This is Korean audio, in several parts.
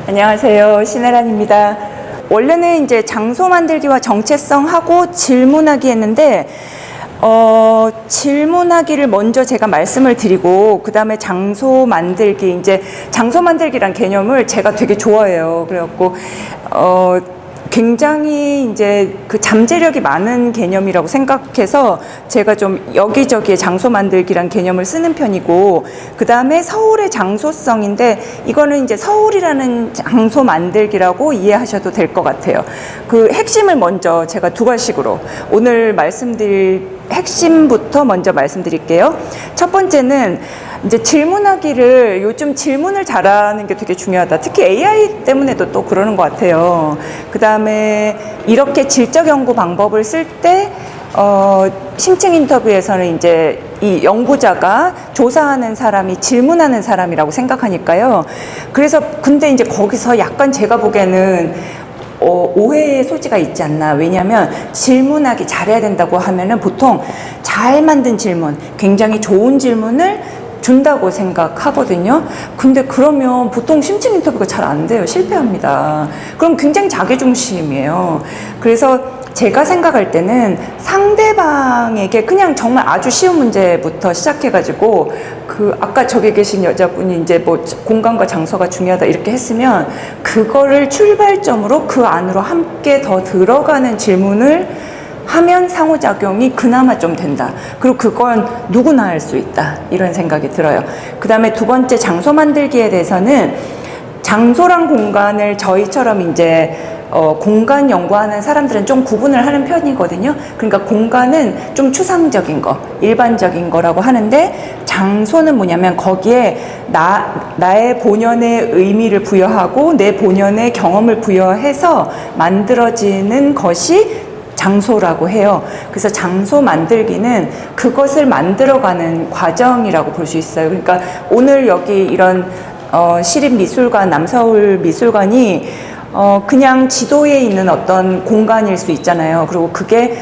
안녕하세요. 신혜란입니다. 원래는 이제 장소 만들기와 정체성하고 질문하기 했는데, 질문하기를 먼저 제가 말씀을 드리고, 그 다음에 장소 만들기, 이제 장소 만들기란 개념을 제가 되게 좋아해요. 그래갖고, 굉장히 이제 그 잠재력이 많은 개념이라고 생각해서 제가 좀 여기저기에 장소 만들기란 개념을 쓰는 편이고, 그 다음에 서울의 장소성인데 이거는 이제 서울이라는 장소 만들기라고 이해하셔도 될 것 같아요. 그 핵심을 먼저 제가 두 가지식으로 오늘 말씀드릴 핵심부터 먼저 말씀드릴게요. 첫 번째는 이제 질문하기를, 요즘 질문을 잘하는 게 되게 중요하다. 특히 AI 때문에도 또 그러는 것 같아요. 그 다음에 이렇게 질적 연구 방법을 쓸 때, 심층 인터뷰에서는 이제 이 연구자가 조사하는 사람이 질문하는 사람이라고 생각하니까요. 그래서 근데 이제 거기서 약간 제가 보기에는 오해의 소지가 있지 않나. 왜냐하면 질문하기 잘해야 된다고 하면은 보통 잘 만든 질문, 굉장히 좋은 질문을 준다고 생각하거든요. 근데 그러면 보통 심층 인터뷰가 잘 안 돼요. 실패합니다. 그럼 굉장히 자기중심이에요. 그래서 제가 생각할 때는 상대방에게 그냥 정말 아주 쉬운 문제부터 시작해가지고, 그 아까 저기 계신 여자분이 이제 뭐 공간과 장소가 중요하다 이렇게 했으면 그거를 출발점으로 그 안으로 함께 더 들어가는 질문을 하면 상호작용이 그나마 좀 된다. 그리고 그건 누구나 할 수 있다. 이런 생각이 들어요. 그 다음에 두 번째 장소 만들기에 대해서는 장소랑 공간을 저희처럼 이제 공간 연구하는 사람들은 좀 구분을 하는 편이거든요. 그러니까 공간은 좀 추상적인 거, 일반적인 거라고 하는데, 장소는 뭐냐면 거기에 나의 본연의 의미를 부여하고 내 본연의 경험을 부여해서 만들어지는 것이 장소라고 해요. 그래서 장소 만들기는 그것을 만들어가는 과정이라고 볼 수 있어요. 그러니까 오늘 여기 이런 시립미술관, 남서울 미술관이 그냥 지도에 있는 어떤 공간일 수 있잖아요. 그리고 그게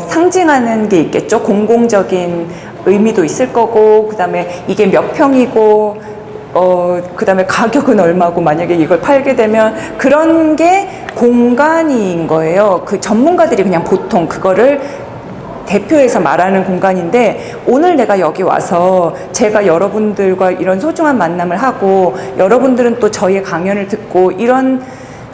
상징하는 게 있겠죠. 공공적인 의미도 있을 거고, 그 다음에 이게 몇 평이고, 그 다음에 가격은 얼마고, 만약에 이걸 팔게 되면 그런 게 공간인 거예요. 그 전문가들이 그냥 보통 그거를 대표해서 말하는 공간인데, 오늘 내가 여기 와서 제가 여러분들과 이런 소중한 만남을 하고, 여러분들은 또 저희의 강연을 듣고 이런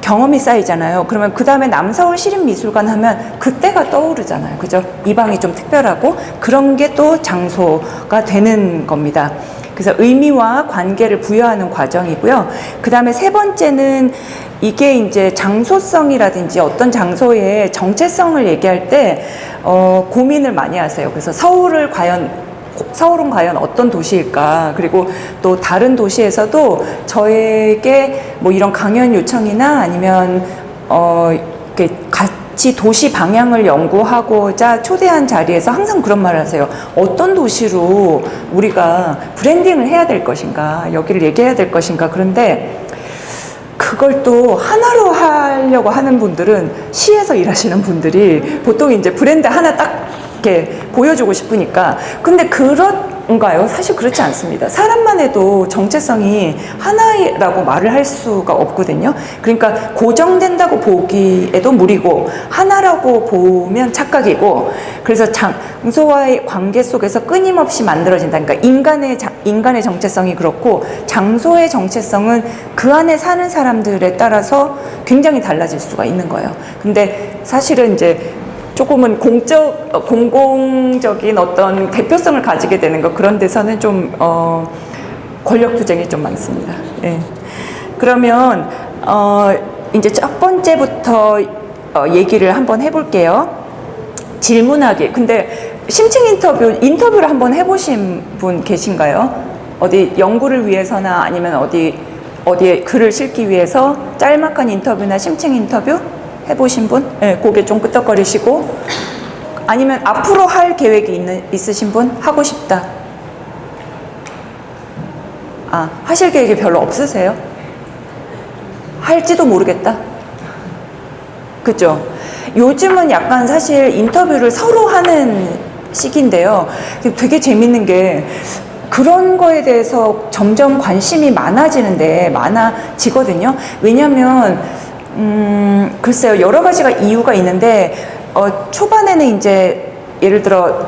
경험이 쌓이잖아요. 그러면 그 다음에 남서울 시립미술관 하면 그때가 떠오르잖아요. 그죠? 이 방이 좀 특별하고 그런 게 또 장소가 되는 겁니다. 그래서 의미와 관계를 부여하는 과정이고요. 그 다음에 세 번째는 이게 이제 장소성이라든지 어떤 장소의 정체성을 얘기할 때 고민을 많이 하세요. 그래서 서울은 과연 어떤 도시일까? 그리고 또 다른 도시에서도 저에게 뭐 이런 강연 요청이나 아니면 이렇게 같이 도시 방향을 연구하고자 초대한 자리에서 항상 그런 말을 하세요. 어떤 도시로 우리가 브랜딩을 해야 될 것인가? 여기를 얘기해야 될 것인가? 그런데 그걸 또 하나로 하려고 하는 분들은, 시에서 일하시는 분들이 보통 이제 브랜드 하나 딱 이렇게 보여주고 싶으니까. 근데 그런가요? 사실 그렇지 않습니다. 사람만 해도 정체성이 하나라고 말을 할 수가 없거든요. 그러니까 고정된다고 보기에도 무리고, 하나라고 보면 착각이고, 그래서 장소와의 관계 속에서 끊임없이 만들어진다. 그러니까 인간의 정체성이 그렇고, 장소의 정체성은 그 안에 사는 사람들에 따라서 굉장히 달라질 수가 있는 거예요. 근데 사실은 이제 조금은 공공적인 어떤 대표성을 가지게 되는 것, 그런 데서는 좀 권력투쟁이 좀 많습니다. 예. 그러면 이제 첫 번째부터 얘기를 한번 해볼게요. 질문하기. 근데 심층 인터뷰를 한번 해보신 분 계신가요? 어디 연구를 위해서나 아니면 어디에 글을 실기 위해서 짤막한 인터뷰나 심층 인터뷰 해보신 분? 네, 고개 좀 끄덕거리시고. 아니면 앞으로 할 계획이 있으신 분? 하고 싶다. 하실 계획이 별로 없으세요? 할지도 모르겠다. 그죠? 요즘은 약간 사실 인터뷰를 서로 하는 시기인데요. 되게 재밌는 게, 그런 거에 대해서 점점 관심이 많아지거든요. 왜냐면, 글쎄요, 여러 가지가 이유가 있는데, 초반에는 이제, 예를 들어,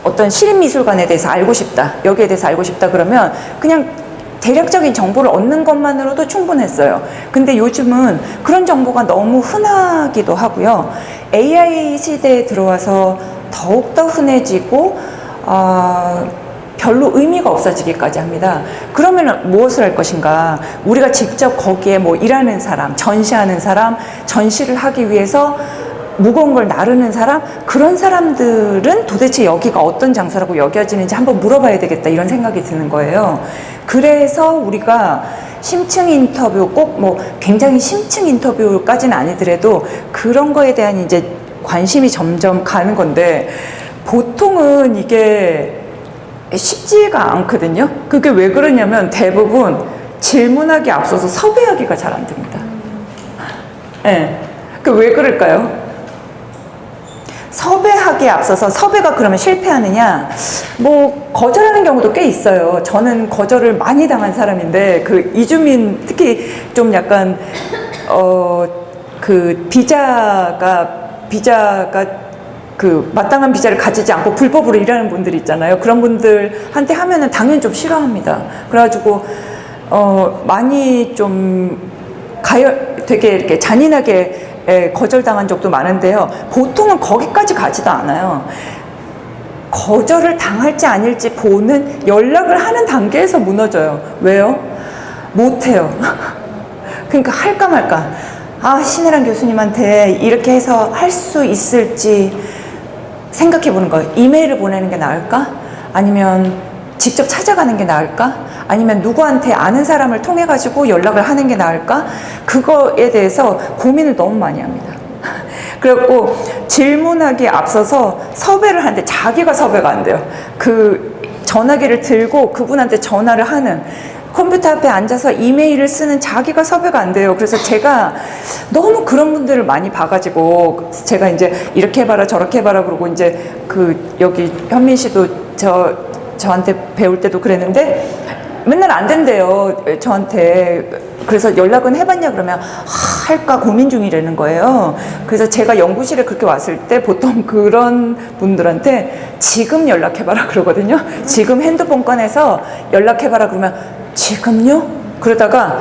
어떤 시립미술관에 대해서 알고 싶다, 여기에 대해서 알고 싶다 그러면, 그냥 대략적인 정보를 얻는 것만으로도 충분했어요. 근데 요즘은 그런 정보가 너무 흔하기도 하고요. AI 시대에 들어와서 더욱더 흔해지고, 별로 의미가 없어지기까지 합니다. 그러면 무엇을 할 것인가? 우리가 직접 거기에 뭐 일하는 사람, 전시하는 사람, 전시를 하기 위해서 무거운 걸 나르는 사람, 그런 사람들은 도대체 여기가 어떤 장소라고 여겨지는지 한번 물어봐야 되겠다, 이런 생각이 드는 거예요. 그래서 우리가 심층 인터뷰, 꼭 뭐 굉장히 심층 인터뷰까지는 아니더라도 그런 거에 대한 이제 관심이 점점 가는 건데, 보통은 이게 쉽지가 않거든요. 그게 왜 그러냐면 대부분 질문하기 앞서서 섭외하기가 잘 안 됩니다. 네. 그 왜 그럴까요? 섭외하기에 앞서서, 섭외가 그러면 실패하느냐? 뭐 거절하는 경우도 꽤 있어요. 저는 거절을 많이 당한 사람인데, 그 이주민 특히 좀 약간 그 비자가 그 마땅한 비자를 가지지 않고 불법으로 일하는 분들 있잖아요. 그런 분들한테 하면은 당연히 좀 싫어합니다. 그래가지고 많이 좀 되게 이렇게 잔인하게 거절당한 적도 많은데요. 보통은 거기까지 가지도 않아요. 거절을 당할지 아닐지 보는, 연락을 하는 단계에서 무너져요. 왜요? 못해요. 그러니까 할까 말까. 신혜란 교수님한테 이렇게 해서 할 수 있을지 생각해 보는 거예요. 이메일을 보내는 게 나을까? 아니면 직접 찾아가는 게 나을까? 아니면 누구한테 아는 사람을 통해 가지고 연락을 하는 게 나을까? 그거에 대해서 고민을 너무 많이 합니다. 그래갖고 질문하기에 앞서서 섭외를 하는데 자기가 섭외가 안 돼요. 그 전화기를 들고 그분한테 전화를 하는, 컴퓨터 앞에 앉아서 이메일을 쓰는 자기가 섭외가 안 돼요. 그래서 제가 너무 그런 분들을 많이 봐가지고, 제가 이제 이렇게 해봐라 저렇게 해봐라 그러고, 이제 여기 현민 씨도 저한테 배울 때도 그랬는데 맨날 안 된대요, 저한테. 그래서 연락은 해봤냐 그러면 할까 고민 중이라는 거예요. 그래서 제가 연구실에 그렇게 왔을 때 보통 그런 분들한테 지금 연락해봐라 그러거든요. 지금 핸드폰 꺼내서 연락해봐라 그러면 지금요? 그러다가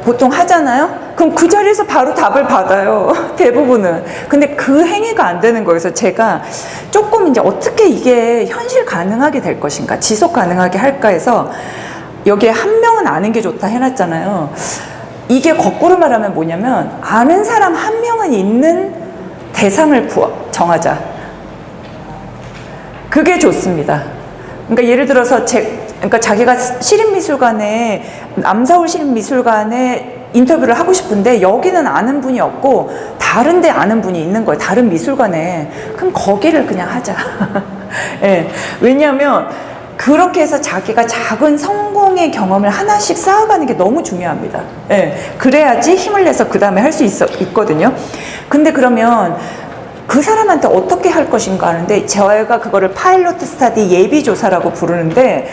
보통 하잖아요? 그럼 그 자리에서 바로 답을 받아요. 대부분은. 근데 그 행위가 안 되는 거예요. 그래서 제가 조금 이제 어떻게 이게 현실 가능하게 될 것인가, 지속 가능하게 할까 해서 여기에 한 명은 아는 게 좋다 해놨잖아요. 이게 거꾸로 말하면 뭐냐면, 아는 사람 한 명은 있는 대상을 정하자. 그게 좋습니다. 그러니까 예를 들어서 그러니까 자기가 시립미술관에, 남서울 시립미술관에 인터뷰를 하고 싶은데 여기는 아는 분이 없고 다른 데 아는 분이 있는 거예요. 다른 미술관에. 그럼 거기를 그냥 하자. 네. 왜냐하면 그렇게 해서 자기가 작은 성공의 경험을 하나씩 쌓아가는 게 너무 중요합니다. 네. 그래야지 힘을 내서 그 다음에 할 수 있거든요. 근데 그러면 그 사람한테 어떻게 할 것인가 하는데, 저희가 그거를 파일로트 스타디, 예비조사라고 부르는데,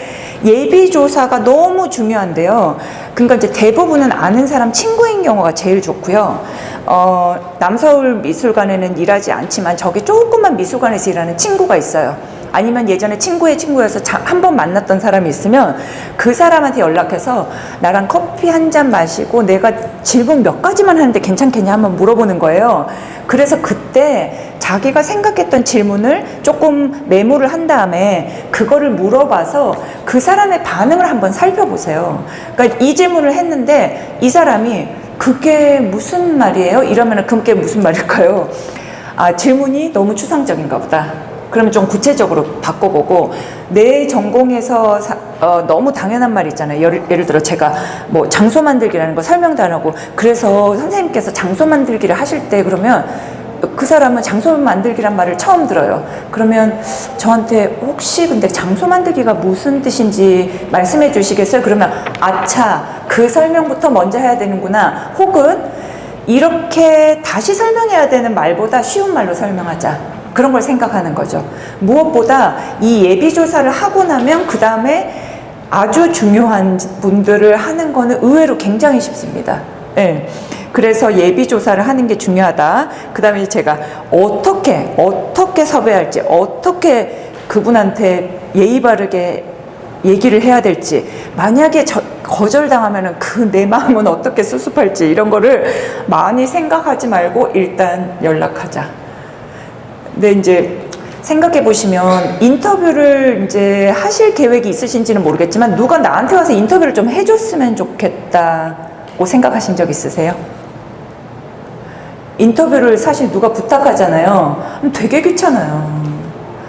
예비조사가 너무 중요한데요. 그러니까 이제 대부분은 아는 사람, 친구인 경우가 제일 좋고요. 남서울 미술관에는 일하지 않지만 저기 조그만 미술관에서 일하는 친구가 있어요. 아니면 예전에 친구의 친구여서 한 번 만났던 사람이 있으면 그 사람한테 연락해서 나랑 커피 한 잔 마시고 내가 질문 몇 가지만 하는데 괜찮겠냐 한번 물어보는 거예요. 그래서 그때 자기가 생각했던 질문을 조금 메모를 한 다음에 그거를 물어봐서 그 사람의 반응을 한번 살펴보세요. 그러니까 이 질문을 했는데 이 사람이 그게 무슨 말이에요? 이러면 그게 무슨 말일까요? 질문이 너무 추상적인가 보다. 그러면 좀 구체적으로 바꿔보고, 내 전공에서 너무 당연한 말 있잖아요. 예를 들어 제가 뭐 장소 만들기라는 거 설명도 안 하고, 그래서 선생님께서 장소 만들기를 하실 때 그러면 그 사람은 장소 만들기란 말을 처음 들어요. 그러면 저한테 혹시 근데 장소 만들기가 무슨 뜻인지 말씀해 주시겠어요? 그러면 아차, 그 설명부터 먼저 해야 되는구나. 혹은 이렇게 다시 설명해야 되는 말보다 쉬운 말로 설명하자. 그런 걸 생각하는 거죠. 무엇보다 이 예비조사를 하고 나면 그 다음에 아주 중요한 분들을 하는 거는 의외로 굉장히 쉽습니다. 예. 그래서 예비 조사를 하는 게 중요하다. 그 다음에 제가 어떻게 섭외할지, 어떻게 그분한테 예의 바르게 얘기를 해야 될지, 만약에 거절당하면은 그 내 마음은 어떻게 수습할지, 이런 거를 많이 생각하지 말고 일단 연락하자. 근데 이제 생각해 보시면 인터뷰를 이제 하실 계획이 있으신지는 모르겠지만 누가 나한테 와서 인터뷰를 좀 해줬으면 좋겠다고 생각하신 적 있으세요? 인터뷰를 사실 누가 부탁하잖아요. 되게 귀찮아요.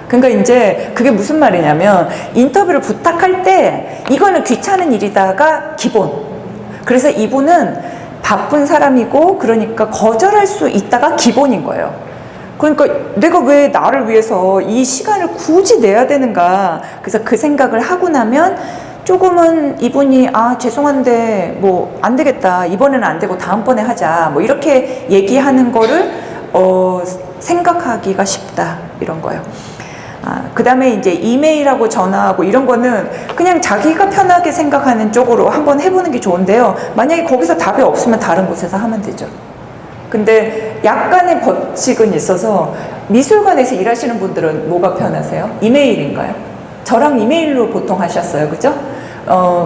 그러니까 이제 그게 무슨 말이냐면 인터뷰를 부탁할 때 이거는 귀찮은 일이다가 기본. 그래서 이분은 바쁜 사람이고 그러니까 거절할 수 있다가 기본인 거예요. 그러니까 내가 왜 나를 위해서 이 시간을 굳이 내야 되는가. 그래서 그 생각을 하고 나면 조금은 이분이 죄송한데 뭐 안 되겠다, 이번에는 안 되고 다음번에 하자, 뭐 이렇게 얘기하는 거를 생각하기가 쉽다, 이런 거예요. 그 다음에 이제 이메일하고 전화하고 이런 거는 그냥 자기가 편하게 생각하는 쪽으로 한번 해보는 게 좋은데요. 만약에 거기서 답이 없으면 다른 곳에서 하면 되죠. 근데 약간의 법칙은 있어서 미술관에서 일하시는 분들은 뭐가 편하세요? 이메일인가요? 저랑 이메일로 보통 하셨어요, 그죠?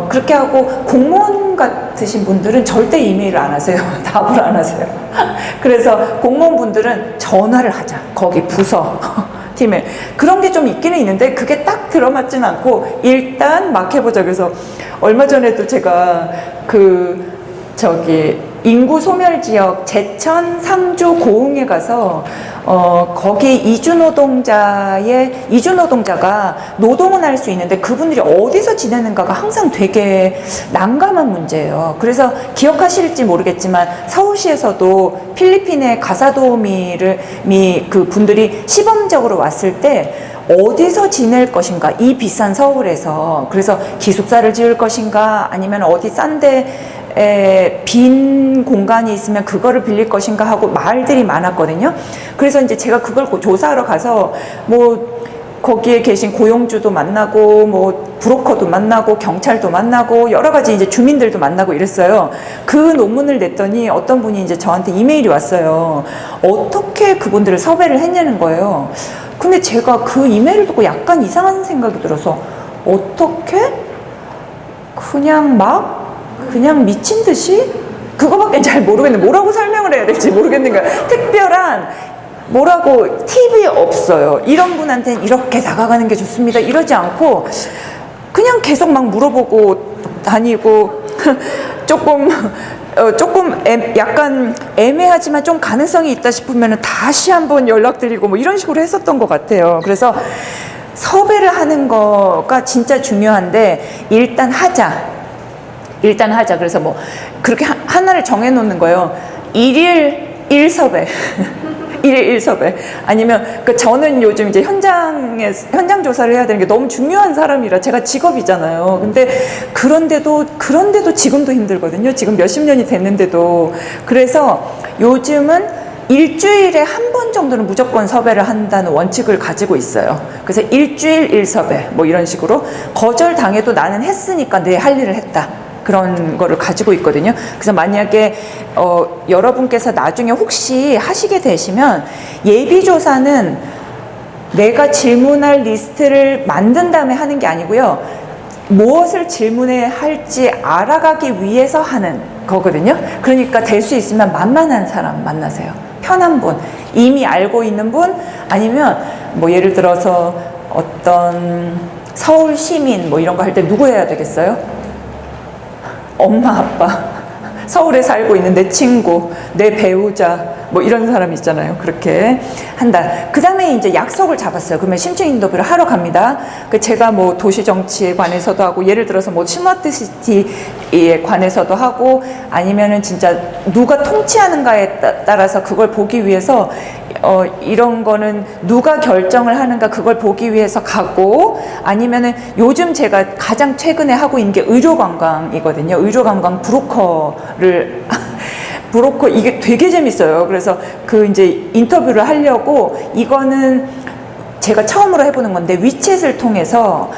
그렇게 하고 공무원 같으신 분들은 절대 이메일을 안 하세요. 답을 안 하세요. 그래서 공무원분들은 전화를 하자. 거기 부서 팀에. 그런 게 좀 있기는 있는데 그게 딱 들어맞진 않고 일단 막 해보자. 그래서 얼마 전에도 제가 인구 소멸 지역 제천 상주 고흥에 가서 거기 이주 노동자가 노동은 할 수 있는데 그분들이 어디서 지내는가가 항상 되게 난감한 문제예요. 그래서 기억하실지 모르겠지만 서울시에서도 필리핀의 그 분들이 시범적으로 왔을 때 어디서 지낼 것인가, 이 비싼 서울에서. 그래서 기숙사를 지을 것인가, 아니면 어디 싼데 빈 공간이 있으면 그거를 빌릴 것인가 하고 말들이 많았거든요. 그래서 이제 제가 그걸 조사하러 가서 뭐 거기에 계신 고용주도 만나고 뭐 브로커도 만나고 경찰도 만나고 여러 가지 이제 주민들도 만나고 이랬어요. 그 논문을 냈더니 어떤 분이 이제 저한테 이메일이 왔어요. 어떻게 그분들을 섭외를 했냐는 거예요. 근데 제가 그 이메일을 듣고 약간 이상한 생각이 들어서 어떻게? 그냥 미친 듯이? 그거밖에 잘 모르겠는데 뭐라고 설명을 해야 될지 모르겠는 거예요. 특별한 뭐라고 팁이 없어요. 이런 분한테는 이렇게 다가가는 게 좋습니다, 이러지 않고 그냥 계속 막 물어보고 다니고 조금 약간 애매하지만 좀 가능성이 있다 싶으면 다시 한번 연락드리고 뭐 이런 식으로 했었던 것 같아요. 그래서 섭외를 하는 거가 진짜 중요한데 일단 하자. 그래서 뭐 그렇게 하나를 정해놓는 거예요. 1일 1섭외. 1일 1섭외. 아니면 저는 요즘 이제 현장 조사를 해야 되는 게 너무 중요한 사람이라, 제가 직업이잖아요. 근데 그런데도 지금도 힘들거든요. 지금 몇십 년이 됐는데도. 그래서 요즘은 일주일에 한 번 정도는 무조건 섭외를 한다는 원칙을 가지고 있어요. 그래서 일주일 1섭외 뭐 이런 식으로 거절당해도 나는 했으니까 내 할 일을 했다, 그런 거를 가지고 있거든요. 그래서 만약에 여러분께서 나중에 혹시 하시게 되시면 예비조사는 내가 질문할 리스트를 만든 다음에 하는 게 아니고요. 무엇을 질문해야 할지 알아가기 위해서 하는 거거든요. 그러니까 될 수 있으면 만만한 사람 만나세요. 편한 분, 이미 알고 있는 분, 아니면 뭐 예를 들어서 어떤 서울 시민 뭐 이런 거 할 때 누구 해야 되겠어요? 엄마, 아빠, 서울에 살고 있는 내 친구, 내 배우자, 뭐 이런 사람 있잖아요. 그렇게 한다. 그 다음에 이제 약속을 잡았어요. 그러면 심층 인터뷰를 하러 갑니다. 제가 뭐 도시정치에 관해서도 하고, 예를 들어서 뭐 스마트시티에 관해서도 하고, 아니면은 진짜 누가 통치하는가에 따라서 그걸 보기 위해서 이런 거는 누가 결정을 하는가, 그걸 보기 위해서 가고, 아니면은 요즘 제가 가장 최근에 하고 있는 게 의료관광이거든요. 의료관광 브로커 이게 되게 재밌어요. 그래서 이제 인터뷰를 하려고, 이거는 제가 처음으로 해보는 건데 위챗을 통해서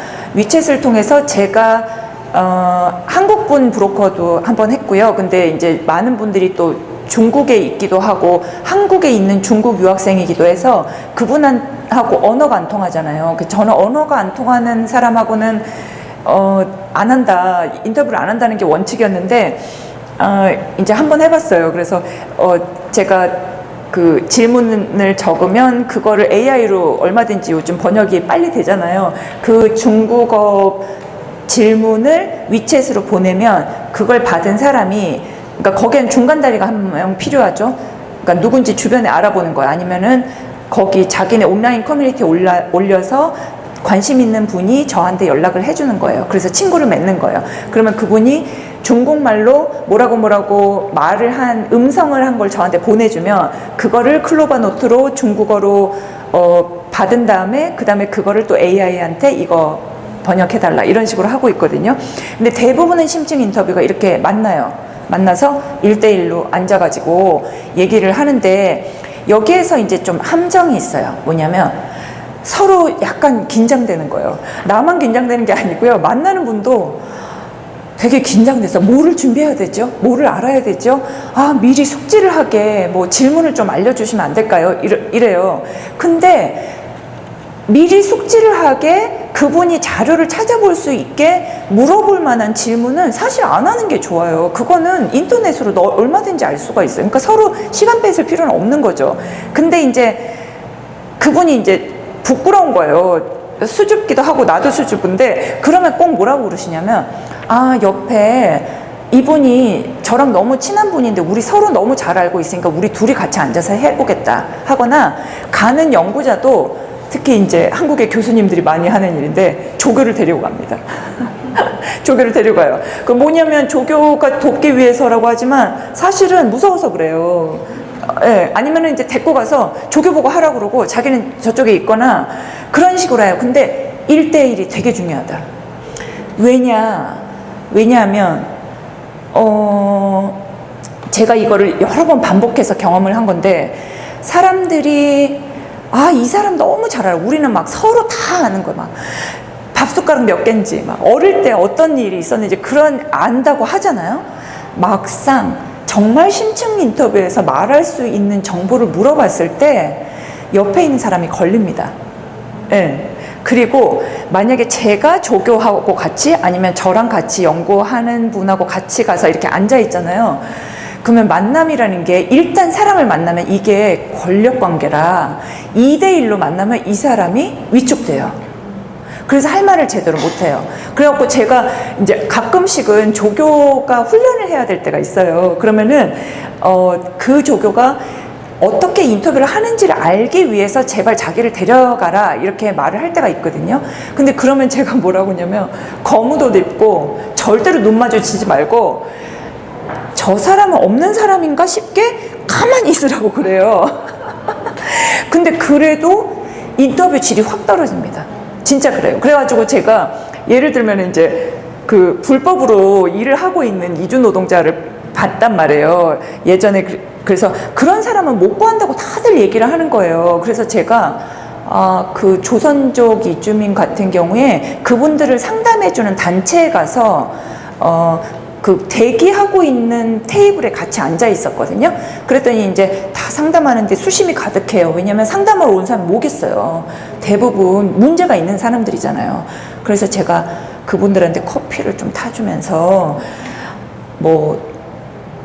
제가 한국분 브로커도 한번 했고요. 근데 이제 많은 분들이 또 중국에 있기도 하고 한국에 있는 중국 유학생이기도 해서 그분하고 언어가 안 통하잖아요. 저는 언어가 안 통하는 사람하고는 안 한다, 인터뷰를 안 한다는 게 원칙이었는데 이제 한번 해봤어요. 그래서 제가 그 질문을 적으면 그거를 AI로 얼마든지 요즘 번역이 빨리 되잖아요. 그 중국어 질문을 위챗으로 보내면 그걸 받은 사람이, 그러니까 거기엔 중간 다리가 한 명 필요하죠. 그러니까 누군지 주변에 알아보는 거야. 아니면은 거기 자기네 온라인 커뮤니티에 올려서 관심 있는 분이 저한테 연락을 해주는 거예요. 그래서 친구를 맺는 거예요. 그러면 그분이 중국말로 뭐라고 말을 한 음성을 한 걸 저한테 보내주면 그거를 클로바 노트로 중국어로 받은 다음에 그 다음에 그거를 또 AI한테 이거 번역해달라 이런 식으로 하고 있거든요. 근데 대부분의 심층 인터뷰가 이렇게 만나서 1대1로 앉아가지고 얘기를 하는데 여기에서 이제 좀 함정이 있어요. 뭐냐면 서로 약간 긴장되는 거예요. 나만 긴장되는 게 아니고요. 만나는 분도 되게 긴장돼서 뭐를 준비해야 되죠? 뭐를 알아야 되죠? 미리 숙지를 하게 뭐 질문을 좀 알려주시면 안 될까요? 이래요. 근데 미리 숙지를 하게 그분이 자료를 찾아볼 수 있게 물어볼 만한 질문은 사실 안 하는 게 좋아요. 그거는 인터넷으로 얼마든지 알 수가 있어요. 그러니까 서로 시간 뺏을 필요는 없는 거죠. 근데 이제 그분이 이제 부끄러운 거예요. 수줍기도 하고 나도 수줍은데 그러면 꼭 뭐라고 그러시냐면 옆에 이분이 저랑 너무 친한 분인데 우리 서로 너무 잘 알고 있으니까 우리 둘이 같이 앉아서 해보겠다 하거나, 가는 연구자도 특히 이제 한국의 교수님들이 많이 하는 일인데 조교를 데리고 갑니다. 조교를 데려가요. 그 뭐냐면 조교가 돕기 위해서라고 하지만 사실은 무서워서 그래요. 예, 아니면은 이제 데리고 가서 조교 보고 하라고 그러고 자기는 저쪽에 있거나 그런 식으로 해요. 근데 1대1이 되게 중요하다. 왜냐하면 제가 이거를 여러 번 반복해서 경험을 한 건데, 사람들이 이 사람 너무 잘 알아. 우리는 막 서로 다 아는 거야. 막 밥숟가락 몇 개인지, 막 어릴 때 어떤 일이 있었는지 그런 안다고 하잖아요. 막상 정말 심층 인터뷰에서 말할 수 있는 정보를 물어봤을 때 옆에 있는 사람이 걸립니다. 예. 그리고 만약에 제가 조교하고 같이, 아니면 저랑 같이 연구하는 분하고 같이 가서 이렇게 앉아 있잖아요. 그러면 만남이라는 게, 일단 사람을 만나면 이게 권력 관계라 2대1로 만나면 이 사람이 위축돼요. 그래서 할 말을 제대로 못해요. 그래갖고 제가 이제 가끔씩은 조교가 훈련을 해야 될 때가 있어요. 그러면은 그 조교가 어떻게 인터뷰를 하는지를 알기 위해서 제발 자기를 데려가라 이렇게 말을 할 때가 있거든요. 근데 그러면 제가 뭐라고 하냐면, 거뭇 옷 입고 절대로 눈 마주치지 말고 저 사람은 없는 사람인가 싶게 가만히 있으라고 그래요. 근데 그래도 인터뷰 질이 확 떨어집니다. 진짜 그래요. 그래가지고 제가 예를 들면 이제 그 불법으로 일을 하고 있는 이주 노동자를 봤단 말이에요. 예전에. 그래서 그런 사람은 못 구한다고 다들 얘기를 하는 거예요. 그래서 제가 그 조선족 이주민 같은 경우에 그분들을 상담해주는 단체에 가서 그 대기하고 있는 테이블에 같이 앉아 있었거든요. 그랬더니 이제 다 상담하는데 수심이 가득해요. 왜냐면 상담을 온 사람이 뭐겠어요. 대부분 문제가 있는 사람들이잖아요. 그래서 제가 그분들한테 커피를 좀 타주면서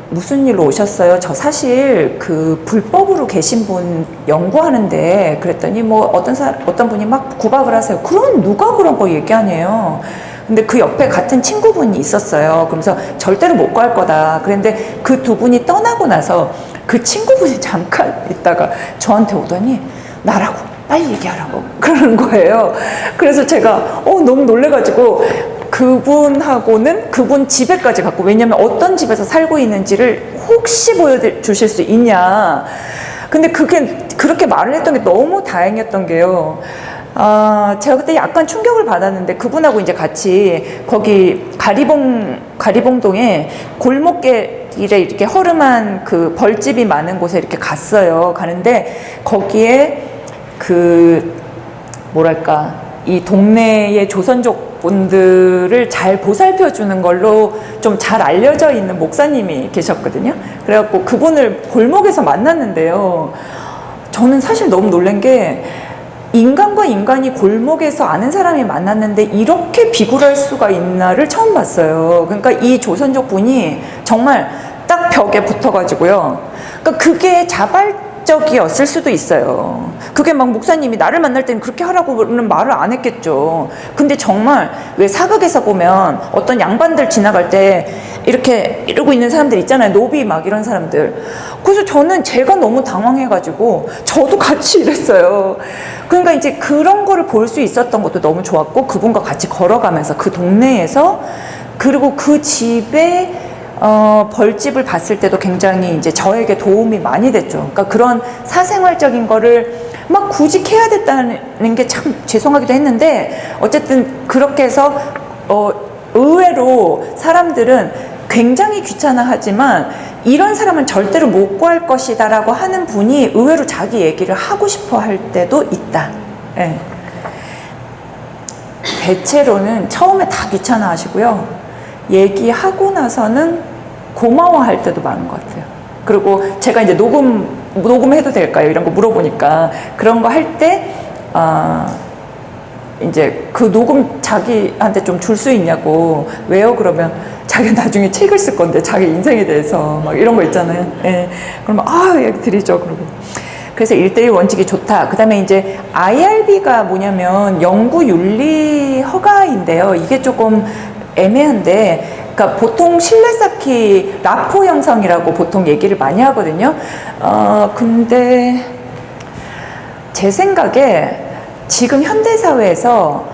무슨 일로 오셨어요? 저 사실 그 불법으로 계신 분 연구하는데, 그랬더니 어떤 분이 막 구박을 하세요. 그럼 누가 그런 거 얘기하네요. 근데 그 옆에 같은 친구분이 있었어요. 그러면서 절대로 못 구할 거다. 그런데 그 두 분이 떠나고 나서 그 친구분이 잠깐 있다가 저한테 오더니 나라고 빨리 얘기하라고 그러는 거예요. 그래서 제가 너무 놀래가지고 그분하고는 그분 집에까지 갔고, 왜냐면 어떤 집에서 살고 있는지를 혹시 보여주실 수 있냐. 근데 그렇게 말을 했던 게 너무 다행이었던 게요. 제가 그때 약간 충격을 받았는데, 그분하고 이제 같이 거기 가리봉동에 골목길에 이렇게 허름한 그 벌집이 많은 곳에 이렇게 갔어요. 가는데 거기에 이 동네의 조선족 가족분들을 잘 보살펴주는 걸로 좀 잘 알려져 있는 목사님이 계셨거든요. 그래갖고 그분을 골목에서 만났는데요. 저는 사실 너무 놀란 게 인간과 인간이 골목에서 아는 사람이 만났는데 이렇게 비굴할 수가 있나를 처음 봤어요. 그러니까 이 조선족 분이 정말 딱 벽에 붙어가지고요. 그러니까 그게 자발적이었을 수도 있어요. 그게 막 목사님이 나를 만날 때는 그렇게 하라고는 말을 안 했겠죠. 근데 정말 왜 사극에서 보면 어떤 양반들 지나갈 때 이렇게 이러고 있는 사람들 있잖아요. 노비 막 이런 사람들. 그래서 저는 제가 너무 당황해가지고 저도 같이 이랬어요. 그러니까 이제 그런 거를 볼 수 있었던 것도 너무 좋았고, 그분과 같이 걸어가면서 그 동네에서, 그리고 그 집에 벌집을 봤을 때도 굉장히 이제 저에게 도움이 많이 됐죠. 그러니까 그런 사생활적인 거를 막 굳이 해야 됐다는 게 참 죄송하기도 했는데, 어쨌든 그렇게 해서 의외로 사람들은 굉장히 귀찮아하지만 이런 사람은 절대로 못 구할 것이다 라고 하는 분이 의외로 자기 얘기를 하고 싶어 할 때도 있다. 네. 대체로는 처음에 다 귀찮아 하시고요. 얘기하고 나서는 고마워할 때도 많은 것 같아요. 그리고 제가 이제 녹음해도 될까요? 이런 거 물어보니까 그런 거 할 때, 이제 그 녹음 자기한테 좀 줄 수 있냐고. 왜요? 그러면 자기가 나중에 책을 쓸 건데 자기 인생에 대해서 막 이런 거 있잖아요. 예. 그러면 얘기 드리죠. 그러고. 그래서 1:1 원칙이 좋다. 그 다음에 이제 IRB가 뭐냐면 연구윤리 허가인데요. 이게 조금 애매한데, 그러니까 보통 실내 쌓기 라포 형성이라고 보통 얘기를 많이 하거든요. 근데 제 생각에 지금 현대사회에서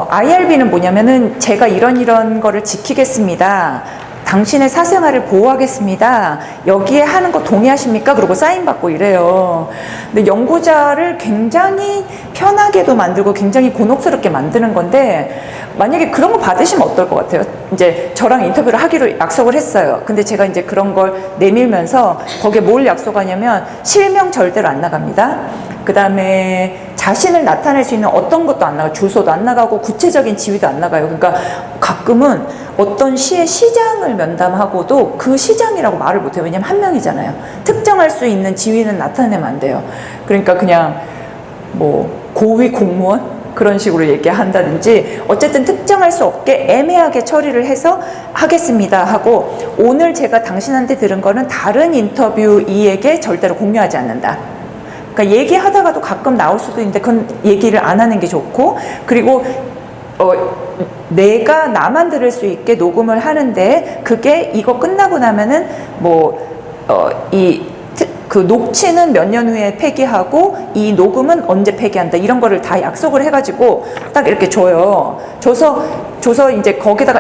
IRB는 뭐냐면은 제가 이런 거를 지키겠습니다. 당신의 사생활을 보호하겠습니다. 여기에 하는 거 동의하십니까? 그러고 사인 받고 이래요. 근데 연구자를 굉장히 편하게도 만들고 굉장히 곤혹스럽게 만드는 건데, 만약에 그런 거 받으시면 어떨 것 같아요? 이제 저랑 인터뷰를 하기로 약속을 했어요. 근데 제가 이제 그런 걸 내밀면서 거기에 뭘 약속하냐면 실명 절대로 안 나갑니다. 그 다음에 자신을 나타낼 수 있는 어떤 것도 안 나가요. 주소도 안 나가고 구체적인 지위도 안 나가요. 그러니까 가끔은 어떤 시의 시장을 면담하고도 그 시장이라고 말을 못해요. 왜냐면 한 명이잖아요. 특정할 수 있는 지위는 나타내면 안 돼요. 그러니까 그냥 뭐 고위 공무원? 그런 식으로 얘기한다든지, 어쨌든 특정할 수 없게 애매하게 처리를 해서 하겠습니다 하고, 오늘 제가 당신한테 들은 거는 다른 인터뷰이에게 절대로 공유하지 않는다. 그러니까 얘기하다가도 가끔 나올 수도 있는데 그건 얘기를 안 하는 게 좋고, 그리고 내가 나만 들을 수 있게 녹음을 하는데, 그게 이거 끝나고 나면은 그 녹취는 몇 년 후에 폐기하고 이 녹음은 언제 폐기한다, 이런 거를 다 약속을 해가지고 딱 이렇게 줘요. 줘서 이제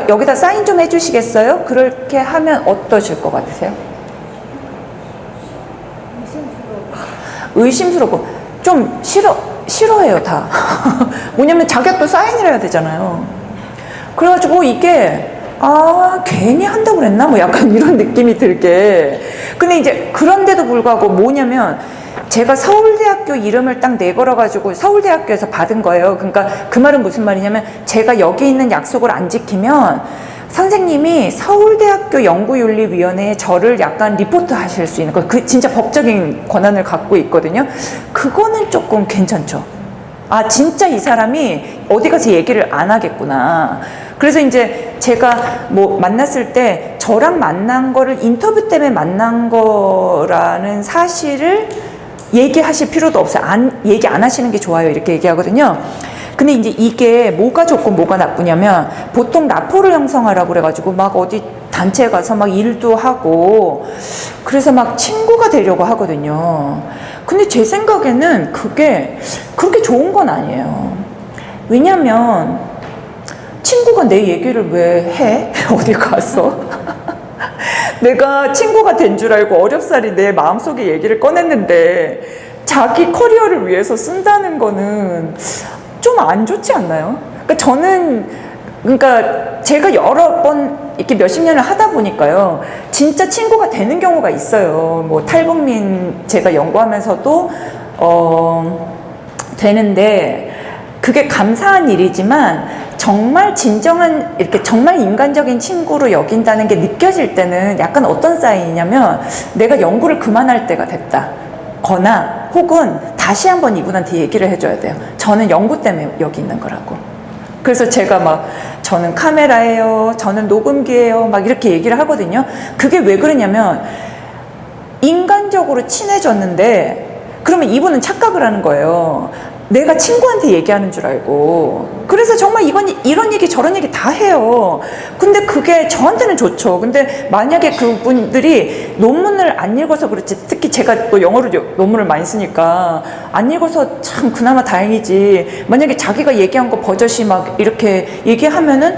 여기다 사인 좀 해주시겠어요? 그렇게 하면 어떠실 것 같으세요? 의심스럽고 좀 싫어해요 다. 뭐냐면 자기가 또 사인을 해야 되잖아요. 그래가지고 이게 괜히 한다고 그랬나? 뭐 약간 이런 느낌이 들게. 근데 이제 그런데도 불구하고 뭐냐면, 제가 서울대학교 이름을 딱 내걸어가지고 서울대학교에서 받은 거예요. 그러니까 그 말은 무슨 말이냐면, 제가 여기 있는 약속을 안 지키면 선생님이 서울대학교 연구윤리위원회에 저를 약간 리포트 하실 수 있는 거, 그 진짜 법적인 권한을 갖고 있거든요. 그거는 조금 괜찮죠. 진짜 이 사람이 어디 가서 얘기를 안 하겠구나. 그래서 이제 제가 뭐 만났을 때 저랑 만난 거를 인터뷰 때문에 만난 거라는 사실을 얘기하실 필요도 없어요. 얘기 안 하시는 게 좋아요. 이렇게 얘기하거든요. 근데 이제 이게 뭐가 좋고 뭐가 나쁘냐면, 보통 라포를 형성하라고 그래가지고 막 어디 단체에 가서 막 일도 하고, 그래서 막 친구가 되려고 하거든요. 근데 제 생각에는 그게 그렇게 좋은 건 아니에요. 왜냐면 친구가 내 얘기를 왜 해? 어디 가서? 내가 친구가 된 줄 알고 어렵사리 내 마음속의 얘기를 꺼냈는데 자기 커리어를 위해서 쓴다는 거는 좀 안 좋지 않나요? 그러니까 제가 여러 번 이렇게 몇십 년을 하다 보니까요, 진짜 친구가 되는 경우가 있어요. 뭐 탈북민 제가 연구하면서도 되는데, 그게 감사한 일이지만 정말 진정한 이렇게 정말 인간적인 친구로 여긴다는 게 느껴질 때는 약간 어떤 사인이냐면 내가 연구를 그만할 때가 됐다 거나 혹은 다시 한번 이분한테 얘기를 해줘야 돼요. 저는 연구 때문에 여기 있는 거라고. 그래서 제가 막 저는 카메라예요, 저는 녹음기예요, 막 이렇게 얘기를 하거든요. 그게 왜 그러냐면 인간적으로 친해졌는데 그러면 이분은 착각을 하는 거예요. 내가 친구한테 얘기하는 줄 알고. 그래서 정말 이런 얘기 저런 얘기 다 해요. 근데 그게 저한테는 좋죠. 근데 만약에 그분들이 논문을 안 읽어서 그렇지, 특히 제가 또 영어로 논문을 많이 쓰니까 안 읽어서 참 그나마 다행이지, 만약에 자기가 얘기한 거 버젓이 막 이렇게 얘기하면은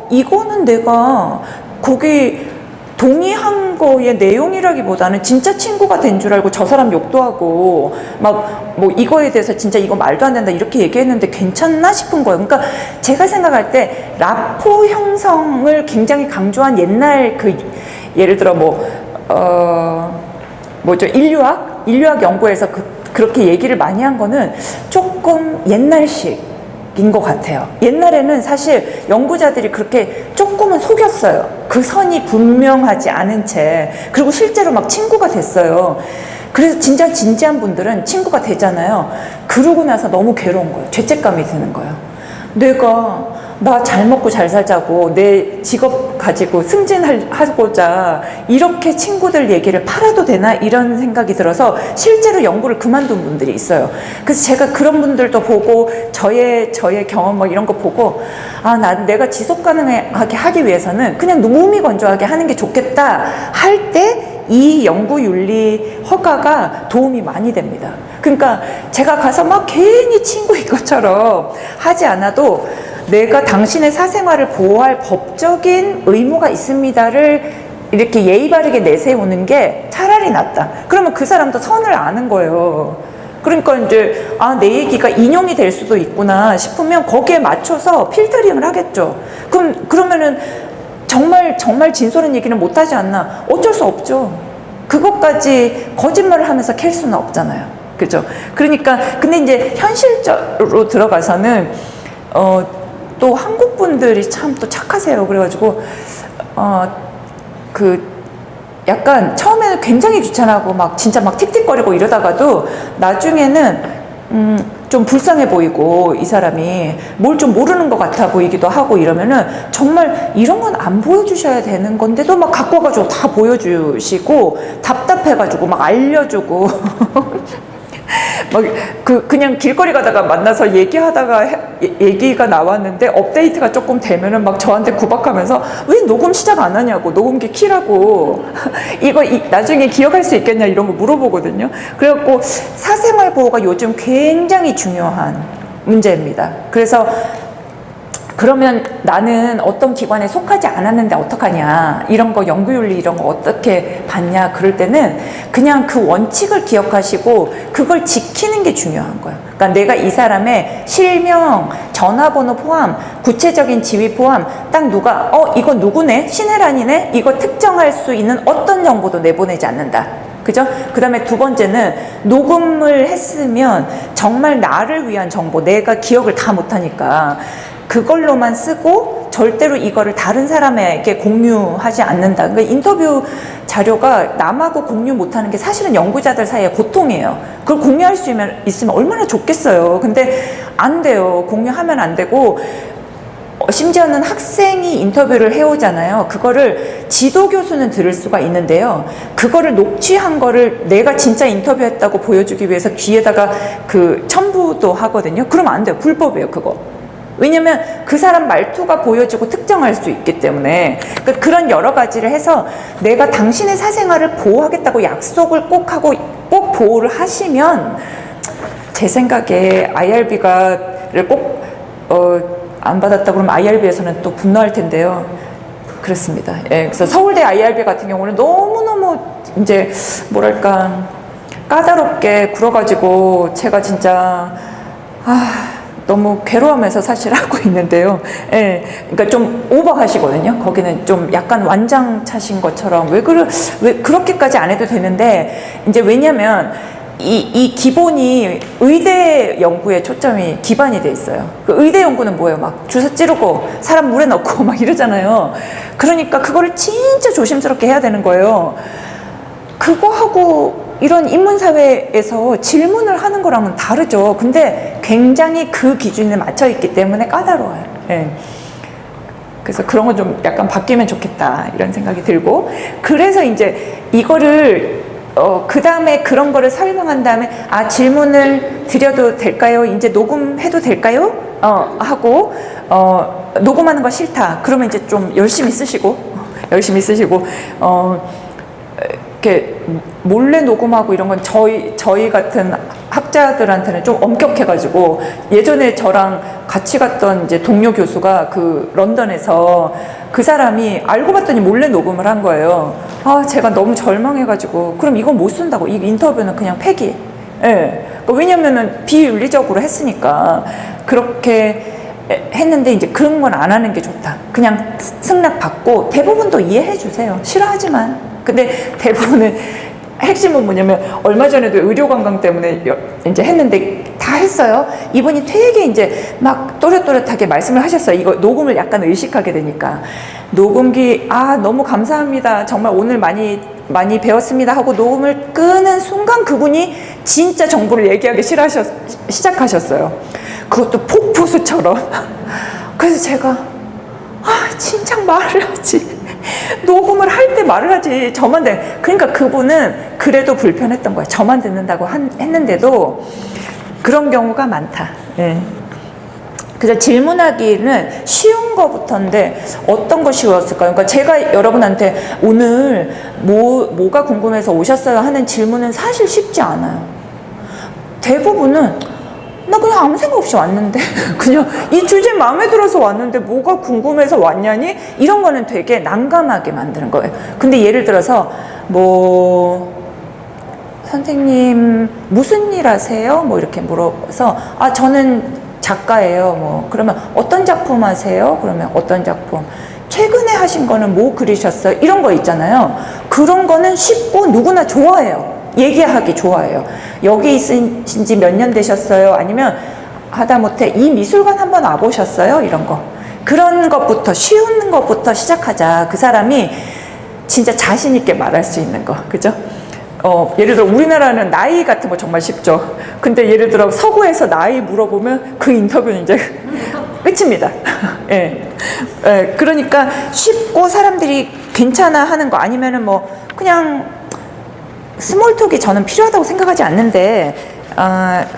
이거는 내가 거기 동의한 거의 내용이라기보다는 진짜 친구가 된 줄 알고 저 사람 욕도 하고 막 뭐 이거에 대해서 진짜 이거 말도 안 된다 이렇게 얘기했는데 괜찮나 싶은 거예요. 그러니까 제가 생각할 때 라포 형성을 굉장히 강조한 옛날 그 예를 들어 뭐죠 인류학 연구에서 그렇게 얘기를 많이 한 거는 조금 옛날식 인 것 같아요. 옛날에는 사실 연구자들이 그렇게 조금은 속였어요. 그 선이 분명하지 않은 채. 그리고 실제로 막 친구가 됐어요. 그래서 진짜 진지한 분들은 친구가 되잖아요. 그러고 나서 너무 괴로운 거예요. 죄책감이 드는 거예요. 내가 나 잘 먹고 잘 살자고 내 직업 가지고 승진하고자 이렇게 친구들 얘기를 팔아도 되나 이런 생각이 들어서 실제로 연구를 그만둔 분들이 있어요. 그래서 제가 그런 분들도 보고 저의 경험 막 이런 거 보고 내가 지속 가능하게 하기 위해서는 그냥 무미건조하게 하는 게 좋겠다 할 때 이 연구윤리 허가가 도움이 많이 됩니다. 그러니까 제가 가서 막 괜히 친구인 것처럼 하지 않아도 내가 당신의 사생활을 보호할 법적인 의무가 있습니다를 이렇게 예의 바르게 내세우는 게 차라리 낫다. 그러면 그 사람도 선을 아는 거예요. 그러니까 이제 내 얘기가 인용이 될 수도 있구나 싶으면 거기에 맞춰서 필터링을 하겠죠. 그러면은 정말 진솔한 얘기는 못하지 않나? 어쩔 수 없죠. 그것까지 거짓말을 하면서 캘 수는 없잖아요. 그죠? 그러니까 근데 이제 현실적으로 들어가서는 또 한국 분들이 참 또 착하세요. 그래가지고 약간 처음에는 굉장히 귀찮아하고 막 진짜 막 틱틱거리고 이러다가도 나중에는 좀 불쌍해 보이고 이 사람이 뭘 좀 모르는 것 같아 보이기도 하고 이러면은 정말 이런 건 안 보여주셔야 되는 건데도 막 갖고 와가지고 다 보여주시고 답답해가지고 막 알려주고 막 그냥 길거리 가다가 만나서 얘기하다가 얘기가 나왔는데 업데이트가 조금 되면은 막 저한테 구박하면서 왜 녹음 시작 안 하냐고, 녹음기 키라고 이거 나중에 기억할 수 있겠냐 이런 거 물어보거든요. 그래갖고 사생활 보호가 요즘 굉장히 중요한 문제입니다. 그래서 그러면 나는 어떤 기관에 속하지 않았는데 어떡하냐, 이런 거 연구윤리 이런 거 어떻게 봤냐, 그럴 때는 그냥 그 원칙을 기억하시고 그걸 지키는 게 중요한 거예요. 그러니까 내가 이 사람의 실명, 전화번호 포함, 구체적인 지위 포함, 딱 누가 이거 누구네, 신혜란이네, 이거 특정할 수 있는 어떤 정보도 내보내지 않는다. 그죠? 그 다음에 두 번째는 녹음을 했으면 정말 나를 위한 정보, 내가 기억을 다 못하니까 그걸로만 쓰고 절대로 이거를 다른 사람에게 공유하지 않는다. 그러니까 인터뷰 자료가 남하고 공유 못하는 게 사실은 연구자들 사이의 고통이에요. 그걸 공유할 수 있으면 얼마나 좋겠어요. 근데 안 돼요. 공유하면 안 되고, 심지어는 학생이 인터뷰를 해오잖아요. 그거를 지도교수는 들을 수가 있는데요. 그거를 녹취한 거를 내가 진짜 인터뷰했다고 보여주기 위해서 뒤에다가 그 첨부도 하거든요. 그러면 안 돼요. 불법이에요, 그거. 왜냐면 그 사람 말투가 보여지고 특정할 수 있기 때문에. 그러니까 그런 여러 가지를 해서 내가 당신의 사생활을 보호하겠다고 약속을 꼭 하고 꼭 보호를 하시면, 제 생각에 IRB를 꼭 안 받았다 그러면 IRB에서는 또 분노할 텐데요. 그렇습니다. 예, 그래서 서울대 IRB 같은 경우는 너무너무 이제 뭐랄까 까다롭게 굴어가지고 제가 진짜 너무 괴로워하면서 사실 하고 있는데요. 예, 그러니까 좀 오버하시거든요. 거기는 좀 약간 완장 차신 것처럼 왜 그렇게까지 안 해도 되는데, 이제 왜냐면 이 기본이 의대 연구에 초점이 기반이 돼 있어요. 그 의대 연구는 뭐예요? 막 주사 찌르고 사람 물에 넣고 막 이러잖아요. 그러니까 그거를 진짜 조심스럽게 해야 되는 거예요. 그거하고 이런 인문사회에서 질문을 하는 거랑은 다르죠. 근데 굉장히 그 기준에 맞춰 있기 때문에 까다로워요. 예. 그래서 그런 건 좀 약간 바뀌면 좋겠다 이런 생각이 들고, 그래서 이제 이거를 그 다음에 그런 거를 설명한 다음에 질문을 드려도 될까요? 이제 녹음해도 될까요? 하고 녹음하는 거 싫다. 그러면 이제 좀 열심히 쓰시고 이렇게 몰래 녹음하고 이런 건 저희 같은 학자들한테는 좀 엄격해가지고, 예전에 저랑 같이 갔던 이제 동료 교수가 그 런던에서 그 사람이 알고 봤더니 몰래 녹음을 한 거예요. 제가 너무 절망해가지고, 그럼 이건 못 쓴다고, 이 인터뷰는 그냥 폐기. 예. 왜냐면은 비윤리적으로 했으니까. 그렇게 했는데 이제 그런 건 안 하는 게 좋다. 그냥 승낙 받고, 대부분도 이해해 주세요. 싫어하지만. 근데 대부분은 핵심은 뭐냐면, 얼마 전에도 의료관광 때문에 이제 했는데 다 했어요. 이분이 되게 이제 막 또렷또렷하게 말씀을 하셨어요. 이거 녹음을 약간 의식하게 되니까. 녹음기, 너무 감사합니다. 정말 오늘 많이 배웠습니다. 하고 녹음을 끄는 순간 그분이 진짜 정보를 얘기하기 시작하셨어요. 그것도 폭포수처럼. 그래서 제가, 진작 말을 하지. 녹음을 할 때 말을 하지. 저만 그러니까 그분은 그래도 불편했던 거예요. 저만 듣는다고 했는데도 그런 경우가 많다. 예. 그래서 질문하기는 쉬운 거부터인데 어떤 거 쉬웠을까요? 그러니까 제가 여러분한테 오늘 뭐가 궁금해서 오셨어요 하는 질문은 사실 쉽지 않아요. 대부분은 나 그냥 아무 생각 없이 왔는데 그냥 이 주제 마음에 들어서 왔는데 뭐가 궁금해서 왔냐니? 이런 거는 되게 난감하게 만드는 거예요. 근데 예를 들어서 선생님 무슨 일 하세요? 이렇게 물어서 저는 작가예요. 그러면 어떤 작품 하세요? 그러면 어떤 작품? 최근에 하신 거는 뭐 그리셨어요? 이런 거 있잖아요. 그런 거는 쉽고 누구나 좋아해요. 얘기하기 좋아해요. 여기 있으신 지 몇 년 되셨어요? 아니면 하다못해 이 미술관 한번 와보셨어요? 이런 거. 그런 것부터, 쉬운 것부터 시작하자. 그 사람이 진짜 자신 있게 말할 수 있는 거. 그죠? 예를 들어 우리나라는 나이 같은 거 정말 쉽죠. 근데 예를 들어 서구에서 나이 물어보면 그 인터뷰는 이제 끝입니다. 예. 그러니까 쉽고 사람들이 괜찮아 하는 거, 아니면은 그냥 스몰톡이 저는 필요하다고 생각하지 않는데,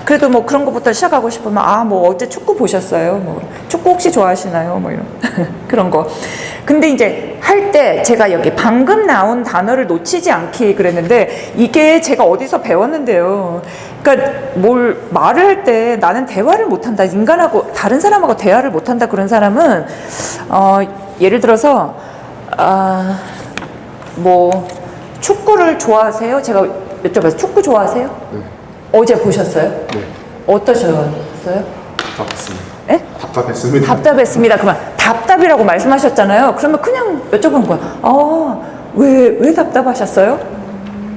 그래도 그런 것부터 시작하고 싶으면, 어제 축구 보셨어요? 축구 혹시 좋아하시나요? 이런. 그런 거. 근데 이제 할 때 제가 여기 방금 나온 단어를 놓치지 않기 그랬는데, 이게 제가 어디서 배웠는데요. 그러니까 말을 할 때 나는 대화를 못한다. 인간하고, 다른 사람하고 대화를 못한다. 그런 사람은, 예를 들어서, 축구를 좋아하세요? 제가 여쭤봐서 축구 좋아하세요? 네. 어제 보셨어요? 네. 어떠셨어요? 답답했습니다. 예? 답답했습니다. 답답했습니다. 그만 답답이라고 말씀하셨잖아요. 그러면 그냥 여쭤본 거야. 왜 답답하셨어요?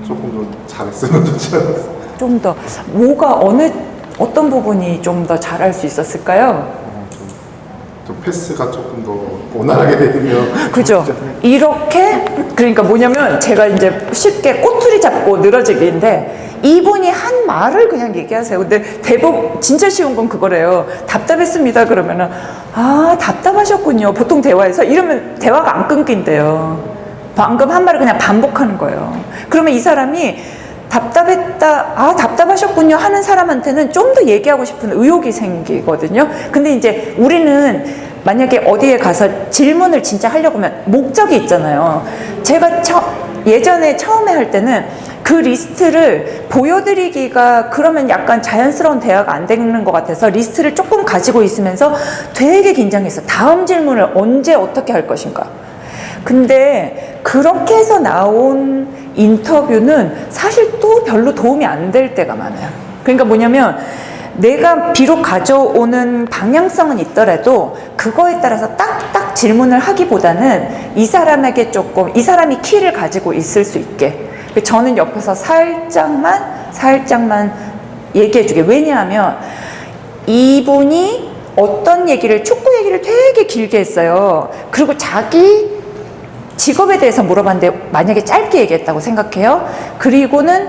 조금 더 잘했으면 좋지 않았어요. 좀 더 어떤 부분이 좀 더 잘할 수 있었을까요? 좀 패스가 조금 더 원활하게 되면. 그죠? 이렇게, 그러니까 뭐냐면 제가 이제 쉽게 꼬투리 잡고 늘어지기인데, 이분이 한 말을 그냥 얘기하세요. 근데 대부분 진짜 쉬운 건 그거래요. 답답했습니다. 그러면은 답답하셨군요. 보통 대화에서 이러면 대화가 안 끊긴대요. 방금 한 말을 그냥 반복하는 거예요. 그러면 이 사람이 답답하셨군요 하는 사람한테는 좀 더 얘기하고 싶은 의욕이 생기거든요. 근데 이제 우리는 만약에 어디에 가서 질문을 진짜 하려고 하면 목적이 있잖아요. 제가 예전에 처음에 할 때는 그 리스트를 보여드리기가 그러면 약간 자연스러운 대화가 안 되는 것 같아서 리스트를 조금 가지고 있으면서 되게 긴장했어요. 다음 질문을 언제 어떻게 할 것인가. 근데 그렇게 해서 나온 인터뷰는 사실 또 별로 도움이 안 될 때가 많아요. 그러니까 뭐냐면 내가 비록 가져오는 방향성은 있더라도 그거에 따라서 딱딱 질문을 하기보다는 이 사람이 키를 가지고 있을 수 있게, 저는 옆에서 살짝만 살짝만 얘기해주게. 왜냐하면 이분이 어떤 얘기를, 축구 얘기를 되게 길게 했어요. 그리고 자기 직업에 대해서 물어봤는데 만약에 짧게 얘기했다고 생각해요. 그리고는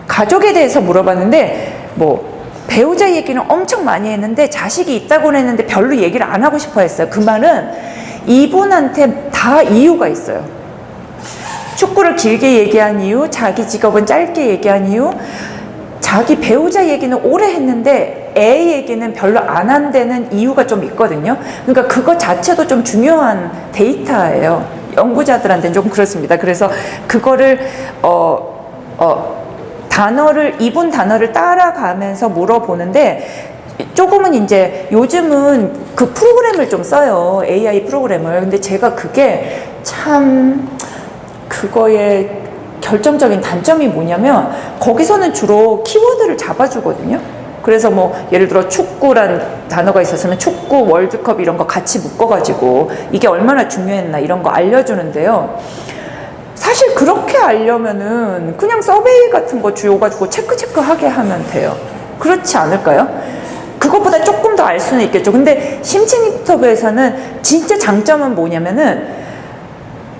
가족에 대해서 물어봤는데 뭐 배우자 얘기는 엄청 많이 했는데 자식이 있다고는 했는데 별로 얘기를 안 하고 싶어 했어요. 그 말은 이분한테 다 이유가 있어요. 축구를 길게 얘기한 이유, 자기 직업은 짧게 얘기한 이유, 자기 배우자 얘기는 오래 했는데 애 얘기는 별로 안 한다는 이유가 좀 있거든요. 그러니까 그거 자체도 좀 중요한 데이터예요. 연구자들한테는 좀 그렇습니다. 그래서 그거를 이분 단어를 따라가면서 물어보는데 조금은 이제 요즘은 그 프로그램을 좀 써요. AI 프로그램을. 근데 제가 그게 참 그거의 결정적인 단점이 뭐냐면 거기서는 주로 키워드를 잡아주거든요. 그래서 뭐 예를 들어 축구란 단어가 있었으면 축구, 월드컵 이런 거 같이 묶어가지고 이게 얼마나 중요했나 이런 거 알려주는데요. 사실 그렇게 알려면은 그냥 서베이 같은 거 주워가지고 체크하게 하면 돼요. 그렇지 않을까요? 그것보다 조금 더 알 수는 있겠죠. 근데 심층 인터뷰에서는 진짜 장점은 뭐냐면은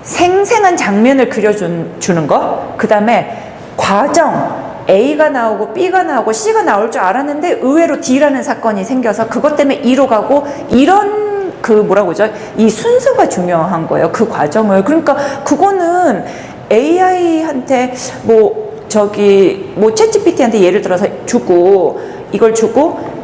생생한 장면을 그려주는 거, 그 다음에 과정, A가 나오고 B가 나오고 C가 나올 줄 알았는데 의외로 D라는 사건이 생겨서 그것 때문에 E로 가고 이런 그 뭐라고 그러죠? 이 순서가 중요한 거예요. 그 과정을. 그러니까 그거는 AI한테 뭐 챗GPT한테 예를 들어서 이걸 주고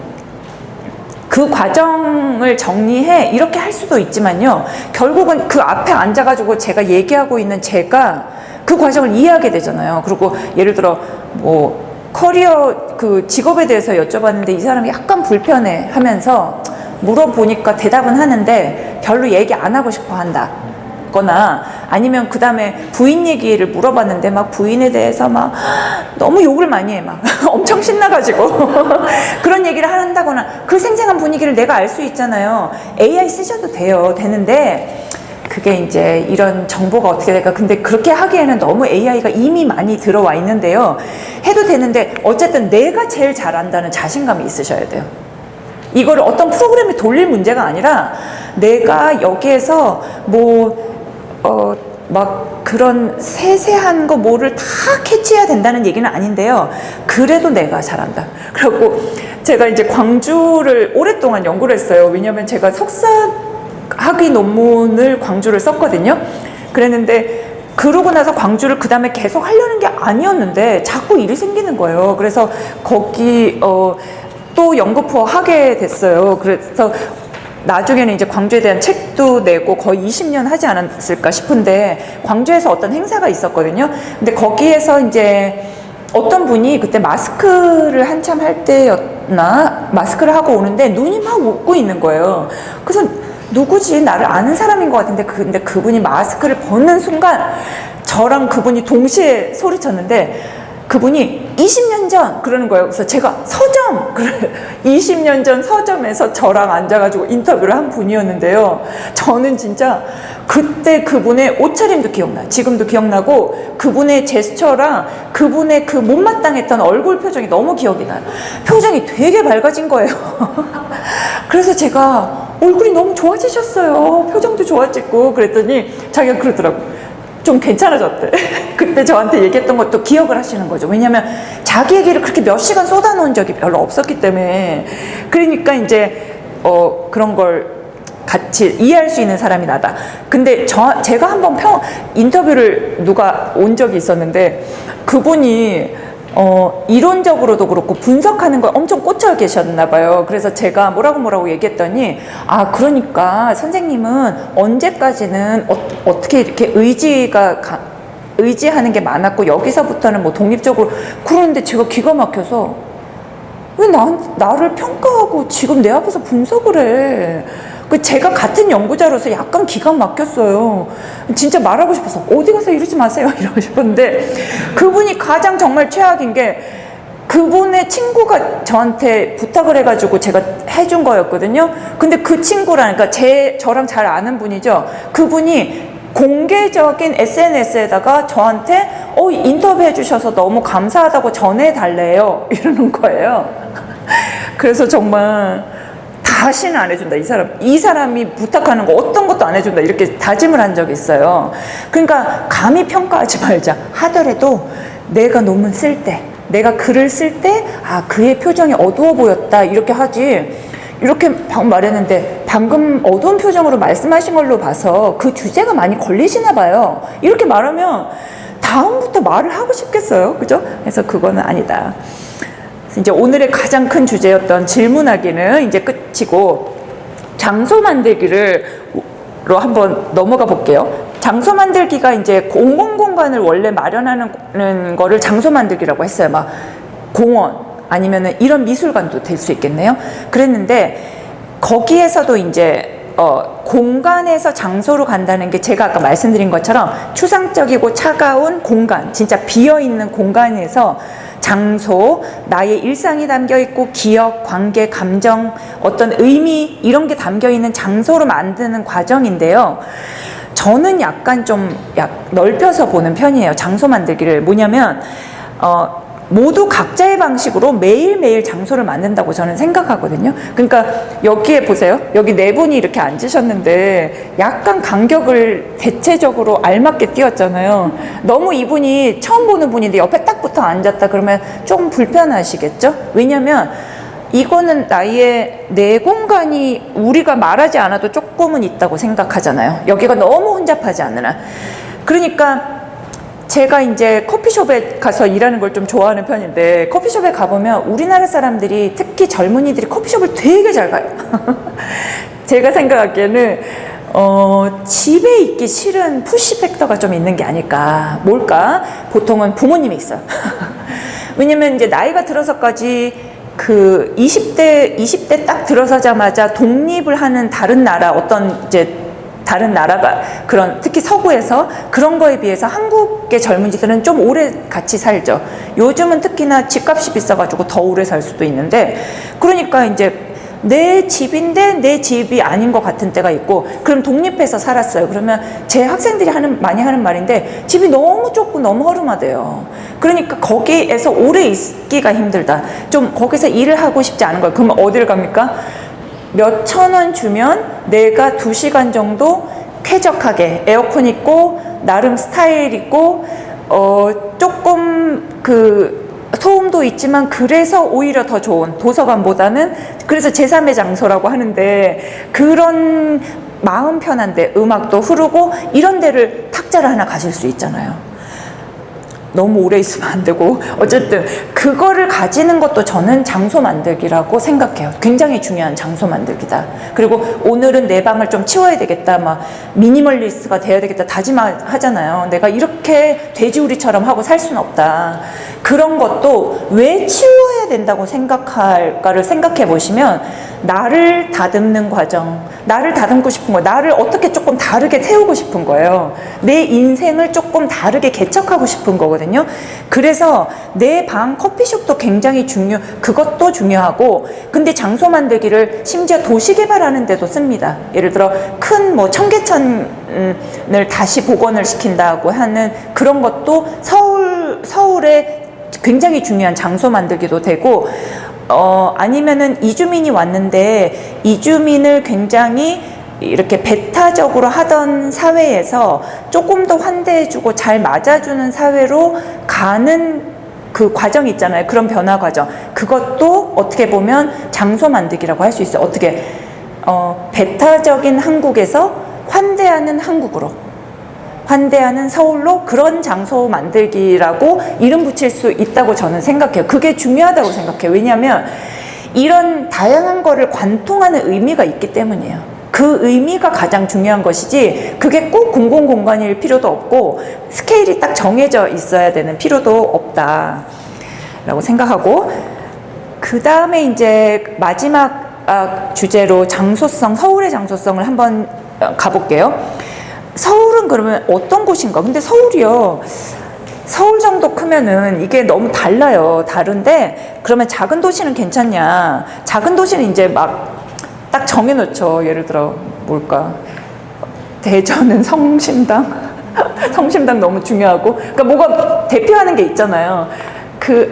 그 과정을 정리해 이렇게 할 수도 있지만요. 결국은 그 앞에 앉아가지고 제가 얘기하고 있는 제가 그 과정을 이해하게 되잖아요. 그리고 예를 들어 뭐 커리어 그 직업에 대해서 여쭤봤는데 이 사람이 약간 불편해 하면서 물어보니까 대답은 하는데 별로 얘기 안 하고 싶어 한다. 거나 아니면 그 다음에 부인 얘기를 물어봤는데 막 부인에 대해서 막 너무 욕을 많이 해. 막 엄청 신나가지고 그런 얘기를 한다거나 그 생생한 분위기를 내가 알 수 있잖아요. AI 쓰셔도 되는데 그게 이제 이런 정보가 어떻게 될까. 근데 그렇게 하기에는 너무 AI가 이미 많이 들어와 있는데요. 해도 되는데 어쨌든 내가 제일 잘한다는 자신감이 있으셔야 돼요. 이거를 어떤 프로그램에 돌릴 문제가 아니라 내가 여기에서 막 그런 세세한 거 뭐를 다 캐치해야 된다는 얘기는 아닌데요. 그래도 내가 잘한다. 그래갖고 제가 이제 광주를 오랫동안 연구를 했어요. 왜냐면 제가 석사 학위 논문을 광주를 썼거든요. 그랬는데 그러고 나서 광주를 그 다음에 계속 하려는 게 아니었는데 자꾸 일이 생기는 거예요. 그래서 거기 또 연구포 하게 됐어요. 그래서 나중에는 이제 광주에 대한 책도 내고 거의 20년 하지 않았을까 싶은데 광주에서 어떤 행사가 있었거든요. 근데 거기에서 이제 어떤 분이 그때 마스크를 한참 할 때였나 마스크를 하고 오는데 눈이 막 웃고 있는 거예요. 그래서 누구지? 나를 아는 사람인 것 같은데 근데 그분이 마스크를 벗는 순간 저랑 그분이 동시에 소리쳤는데 그분이 20년 전 그러는 거예요. 그래서 제가 서점 20년 전 서점에서 저랑 앉아가지고 인터뷰를 한 분이었는데요. 저는 진짜 그때 그분의 옷차림도 기억나. 지금도 기억나고 그분의 제스처랑 그분의 그 못마땅했던 얼굴 표정이 너무 기억이 나요. 표정이 되게 밝아진 거예요. 그래서 제가 얼굴이 너무 좋아지셨어요. 표정도 좋아지고 그랬더니 자기가 그러더라고. 좀 괜찮아졌대. 그때 저한테 얘기했던 것도 기억을 하시는 거죠. 왜냐면 자기 얘기를 그렇게 몇 시간 쏟아놓은 적이 별로 없었기 때문에. 그러니까 이제 그런 걸 같이 이해할 수 있는 사람이 나다. 근데 제가 한번 인터뷰를 누가 온 적이 있었는데 그분이 이론적으로도 그렇고 분석하는 거에 엄청 꽂혀 계셨나 봐요. 그래서 제가 뭐라고 얘기했더니 그러니까 선생님은 언제까지는 어떻게 이렇게 의지하는 게 많았고 여기서부터는 뭐 독립적으로 그러는데 제가 기가 막혀서 왜 나를 평가하고 지금 내 앞에서 분석을 해. 제가 같은 연구자로서 약간 기가 막혔어요. 진짜 말하고 싶어서 어디 가서 이러지 마세요 이러고 싶었는데 그분이 가장 정말 최악인 게 그분의 친구가 저한테 부탁을 해가지고 제가 해준 거였거든요. 근데 그 친구라니까 저랑 잘 아는 분이죠. 그분이 공개적인 SNS에다가 저한테 인터뷰해 주셔서 너무 감사하다고 전해달래요 이러는 거예요. 그래서 정말 다시는 안 해준다. 이 사람이 부탁하는 거 어떤 것도 안 해준다 이렇게 다짐을 한 적이 있어요. 그러니까 감히 평가하지 말자 하더라도 내가 논문 쓸 때, 내가 글을 쓸 때 그의 표정이 어두워 보였다 이렇게 하지, 이렇게 말했는데 방금 어두운 표정으로 말씀하신 걸로 봐서 그 주제가 많이 걸리시나 봐요. 이렇게 말하면 다음부터 말을 하고 싶겠어요? 그죠? 그래서 그거는 아니다. 그래서 이제 오늘의 가장 큰 주제였던 질문하기는 이제 끝이고, 장소 만들기로 한번 넘어가 볼게요. 장소 만들기가 이제 공공공간을 원래 마련하는 거를 장소 만들기라고 했어요. 막 공원, 아니면은 이런 미술관도 될 수 있겠네요. 그랬는데 거기에서도 이제 공간에서 장소로 간다는 게 제가 아까 말씀드린 것처럼 추상적이고 차가운 공간, 진짜 비어있는 공간에서 장소, 나의 일상이 담겨 있고 기억, 관계, 감정, 어떤 의미 이런 게 담겨 있는 장소로 만드는 과정인데요. 저는 약간 좀 넓혀서 보는 편이에요. 장소 만들기를. 뭐냐면 모두 각자의 방식으로 매일매일 장소를 만든다고 저는 생각하거든요. 그러니까 여기에 보세요. 여기 네 분이 이렇게 앉으셨는데 약간 간격을 대체적으로 알맞게 띄웠잖아요. 너무 이분이 처음 보는 분인데 옆에 딱 붙어 앉았다 그러면 조금 불편하시겠죠? 왜냐면 이거는 나의 내 공간이 우리가 말하지 않아도 조금은 있다고 생각하잖아요. 여기가 너무 혼잡하지 않으나. 그러니까 제가 이제 커피숍에 가서 일하는 걸 좀 좋아하는 편인데, 커피숍에 가보면 우리나라 사람들이, 특히 젊은이들이 커피숍을 되게 잘 가요. 제가 생각하기에는 집에 있기 싫은 푸시 팩터가 좀 있는 게 아닐까. 뭘까? 보통은 부모님이 있어요. 왜냐면 이제 나이가 들어서까지 그 20대 딱 들어서자마자 독립을 하는 다른 나라, 다른 나라가 그런, 특히 서구에서 그런 거에 비해서 한국의 젊은이들은 좀 오래 같이 살죠. 요즘은 특히나 집값이 비싸가지고 더 오래 살 수도 있는데, 그러니까 이제 내 집인데 내 집이 아닌 것 같은 때가 있고, 그럼 독립해서 살았어요. 그러면 제 학생들이 많이 하는 말인데, 집이 너무 좁고 너무 허름하대요. 그러니까 거기에서 오래 있기가 힘들다. 좀 거기서 일을 하고 싶지 않은 거예요. 그러면 어딜 갑니까? 몇천 원 주면 내가 2시간 정도 쾌적하게 에어컨 있고 나름 스타일 있고 조금 그 소음도 있지만 그래서 오히려 더 좋은, 도서관보다는 그래서 제3의 장소라고 하는데, 그런 마음 편한데 음악도 흐르고 이런 데를 탁자를 하나 가실 수 있잖아요. 너무 오래 있으면 안 되고, 어쨌든 그거를 가지는 것도 저는 장소 만들기라고 생각해요. 굉장히 중요한 장소 만들기다. 그리고 오늘은 내 방을 좀 치워야 되겠다, 막 미니멀리스트가 돼야 되겠다 다짐하잖아요. 내가 이렇게 돼지우리처럼 하고 살 수는 없다. 그런 것도 왜 치워야 된다고 생각할까를 생각해 보시면, 나를 다듬는 과정, 나를 다듬고 싶은 거, 나를 어떻게 조금 다르게 태우고 싶은 거예요. 내 인생을 조금 다르게 개척하고 싶은 거거든요. 그래서 내 방 커피숍도 굉장히 그것도 중요하고, 근데 장소 만들기를 심지어 도시 개발하는 데도 씁니다. 예를 들어 큰 청계천을 다시 복원을 시킨다고 하는 그런 것도 서울에 굉장히 중요한 장소 만들기도 되고, 아니면은 이주민이 왔는데 이주민을 굉장히 이렇게 배타적으로 하던 사회에서 조금 더 환대해주고 잘 맞아주는 사회로 가는 그 과정이 있잖아요. 그런 변화 과정. 그것도 어떻게 보면 장소 만들기라고 할 수 있어요. 어떻게 배타적인 한국에서 환대하는 한국으로, 환대하는 서울로, 그런 장소 만들기라고 이름 붙일 수 있다고 저는 생각해요. 그게 중요하다고 생각해요. 왜냐하면 이런 다양한 거를 관통하는 의미가 있기 때문이에요. 그 의미가 가장 중요한 것이지, 그게 꼭 공공공간일 필요도 없고 스케일이 딱 정해져 있어야 되는 필요도 없다 라고 생각하고, 그 다음에 이제 마지막 주제로 장소성, 서울의 장소성을 한번 가볼게요. 서울은 그러면 어떤 곳인가? 근데 서울이요, 서울 정도 크면은 이게 너무 달라요. 다른데, 그러면 작은 도시는 괜찮냐? 작은 도시는 이제 막 딱 정해놓죠. 예를 들어 뭘까? 대전은 성심당. 성심당 너무 중요하고, 그러니까 뭐가 대표하는 게 있잖아요.